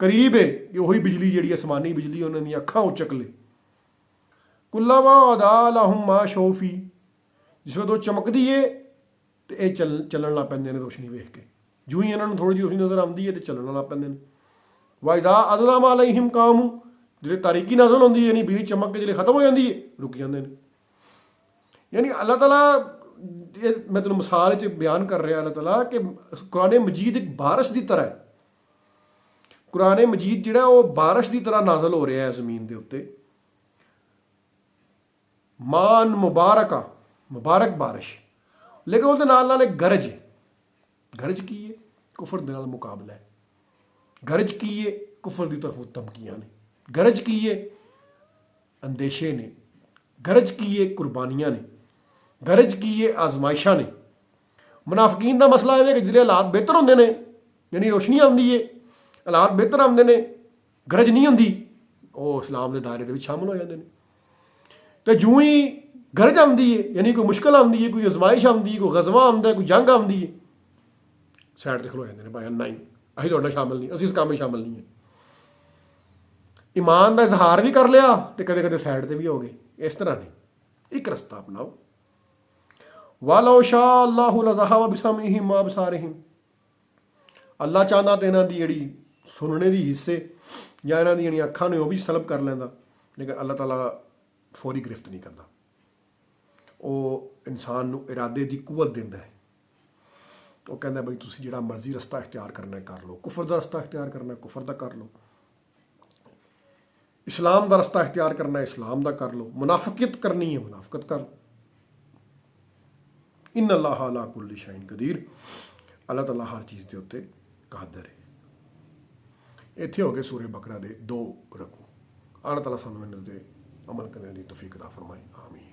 ਕਰੀਬ ਹੈ ਕਿ ਉਹੀ ਬਿਜਲੀ ਜਿਹੜੀ ਅਸਮਾਨੀ ਬਿਜਲੀ ਉਹਨਾਂ ਦੀਆਂ ਅੱਖਾਂ ਉਚਕ ਲੇ। ਕੁੱਲਾਮਾ ਅਦਾ ਲਹੁਮ ਮਾ ਸ਼ੌਫੀ। ਜਿਸ ਵੇਲੇ ਉਹ ਚਮਕਦੀ ਏ ਤੇ ਇਹ ਚੱਲਣ ਲੱਗ ਪੈਂਦੇ ਨੇ ਰੋਸ਼ਨੀ ਵੇਖ ਕੇ। ਜਿਉਂ ਹੀ ਇਹਨਾਂ ਨੂੰ ਥੋੜ੍ਹੀ ਜਿਹੀ ਰੋਸ਼ਨੀ ਨਜ਼ਰ ਆਉਂਦੀ ਹੈ ਤੇ ਚੱਲਣ ਲੱਗ ਪੈਂਦੇ ਨੇ। ਵਾਇਜ਼ਾ ਅਜ਼ਲਮ ਅਲੈਹਿਮ ਕਾਮੂ। ਜਿਹੜੇ ਤਾਰੀਕੀ ਨਜ਼ਰ ਆਉਂਦੀ ਹੈ, ਯਾਨੀ ਬਿਜਲੀ ਚਮਕ ਕੇ ਜਿਹੜੇ ਖਤਮ ਹੋ ਜਾਂਦੀ ਹੈ, ਰੁਕ ਜਾਂਦੇ ਨੇ। ਯਾਨੀ ਅੱਲਾਹ ਤਾਲਾ, ਇਹ ਮੈਂ ਤੁਹਾਨੂੰ ਮਿਸਾਲ 'ਚ ਬਿਆਨ ਕਰ ਰਿਹਾ, ਅੱਲਾਹ ਤਾਲਾ ਕਿ ਕੁਰਾਨ ਮਜੀਦ ਇੱਕ ਬਾਰਿਸ਼ ਦੀ ਤਰ੍ਹਾਂ ਹੈ। ਕੁਰਾਨ ਮਜੀਦ ਜਿਹੜਾ ਉਹ ਬਾਰਿਸ਼ ਦੀ ਤਰ੍ਹਾਂ ਨਾਜ਼ਲ ਹੋ ਰਿਹਾ ਹੈ ਜ਼ਮੀਨ ਦੇ ਉੱਤੇ। ਮਾਨ ਮੁਬਾਰਕਾ, ਮੁਬਾਰਕ ਬਾਰਿਸ਼, ਲੇਕਿਨ ਉਹਦੇ ਨਾਲ ਨਾਲ ਇੱਕ ਗਰਜ ਹੈ। ਗਰਜ ਕੀ ਹੈ? ਕੁਫਰ ਦੇ ਨਾਲ ਮੁਕਾਬਲਾ ਹੈ। ਗਰਜ ਕੀ ਹੈ? ਕੁਫਰ ਦੀ ਤਰਫੋਂ ਧਮਕੀਆਂ ਨੇ। ਗਰਜ ਕੀ ਹੈ? ਅੰਦੇਸ਼ੇ ਨੇ। ਗਰਜ ਕੀ ਹੈ? ਕੁਰਬਾਨੀਆਂ ਨੇ। ਗਰਜ ਕੀ ਹੈ? ਆਜ਼ਮਾਇਸ਼ਾਂ ਨੇ। ਮੁਨਾਫਿਕੀਨ ਦਾ ਮਸਲਾ ਇਹ ਹੈ ਕਿ ਜਿਹੜੇ ਹਾਲਾਤ ਬਿਹਤਰ ਹੁੰਦੇ ਨੇ, ਯਾਨੀ ਰੋਸ਼ਨੀ ਆਉਂਦੀ ਹੈ, ਹਾਲਾਤ ਬਿਹਤਰ ਆਉਂਦੇ ਨੇ, ਗਰਜ ਨਹੀਂ ਹੁੰਦੀ, ਉਹ ਇਸਲਾਮ ਦੇ ਦਾਇਰੇ ਦੇ ਵਿੱਚ ਸ਼ਾਮਲ ਹੋ ਜਾਂਦੇ ਨੇ। ਤੇ ਜਿਉਂ ਹੀ ਗਰਜ ਆਉਂਦੀ ਹੈ, ਯਾਨੀ ਕੋਈ ਮੁਸ਼ਕਲ ਆਉਂਦੀ ਹੈ, ਕੋਈ ਅਜ਼ਮਾਇਸ਼ ਆਉਂਦੀ ਹੈ, ਕੋਈ ਗਜ਼ਵਾ ਆਉਂਦਾ, ਕੋਈ ਜੰਗ ਆਉਂਦੀ ਹੈ, ਸਾਈਡ 'ਤੇ ਖਲੋ ਜਾਂਦੇ ਨੇ, ਭਾਈ ਨਹੀਂ ਅਸੀਂ ਤੁਹਾਡੇ ਨਾਲ ਸ਼ਾਮਲ ਨਹੀਂ, ਅਸੀਂ ਇਸ ਕੰਮ ਵਿੱਚ ਸ਼ਾਮਲ ਨਹੀਂ ਹੈ। ਈਮਾਨ ਦਾ ਇਜ਼ਹਾਰ ਵੀ ਕਰ ਲਿਆ ਤੇ ਕਦੇ ਕਦੇ ਸਾਈਡ 'ਤੇ ਵੀ ਹੋ ਗਏ। ਇਸ ਤਰ੍ਹਾਂ ਨਹੀਂ, ਇੱਕ ਰਸਤਾ ਅਪਣਾਓ। ਵਾਲੋ ਸ਼ਾਅ ਅੱਲਾਹੁ ਲਜ਼ਹਬ ਬਿਸਮਇਹਿਮ व अबसारिहिम, ਅੱਲਾ ਚਾਹੁੰਦਾ ਤੇ ਇਹਨਾਂ ਦੀ ਜਿਹੜੀ ਸੁਣਨੇ ਦੀ ਹਿੱਸੇ ਜਾਂ ਇਹਨਾਂ ਦੀ ਜਿਹੜੀਆਂ ਅੱਖਾਂ ਨੇ ਉਹ ਵੀ ਸਲਬ ਕਰ ਲੈਂਦਾ, ਲੇਕਿਨ ਅੱਲਾਹ ਤਾਲਾ ਫੌਰੀ ਗ੍ਰਿਫਤ ਨਹੀਂ ਕਰਦਾ। ਉਹ ਇਨਸਾਨ ਨੂੰ ਇਰਾਦੇ ਦੀ ਕੁਵਤ ਦਿੰਦਾ ਹੈ। ਉਹ ਕਹਿੰਦਾ ਬਈ ਤੁਸੀਂ ਜਿਹੜਾ ਮਰਜ਼ੀ ਰਸਤਾ ਇਖਤਿਆਰ ਕਰਨਾ ਕਰ ਲਓ, ਕੁਫਰ ਦਾ ਰਸਤਾ ਇਖਤਿਆਰ ਕਰਨਾ ਕੁਫਰ ਦਾ ਕਰ ਲਓ, इस्लाम का रस्ता इख्तियार करना है इस्लाम का कर लो, मुनाफिकत करनी है मुनाफिकत कर लो। इन्ना अल्लाह अला कुल्लि शैइन कदीर, अल्लाह ताला हर चीज़ के उत्ते कादर है। इत्थे हो गए सूरह बकरा दे 2 रकू। अल्लाह ताला सानू इन्हां ते अमल करने की तौफीक अता फरमाए, आमीन।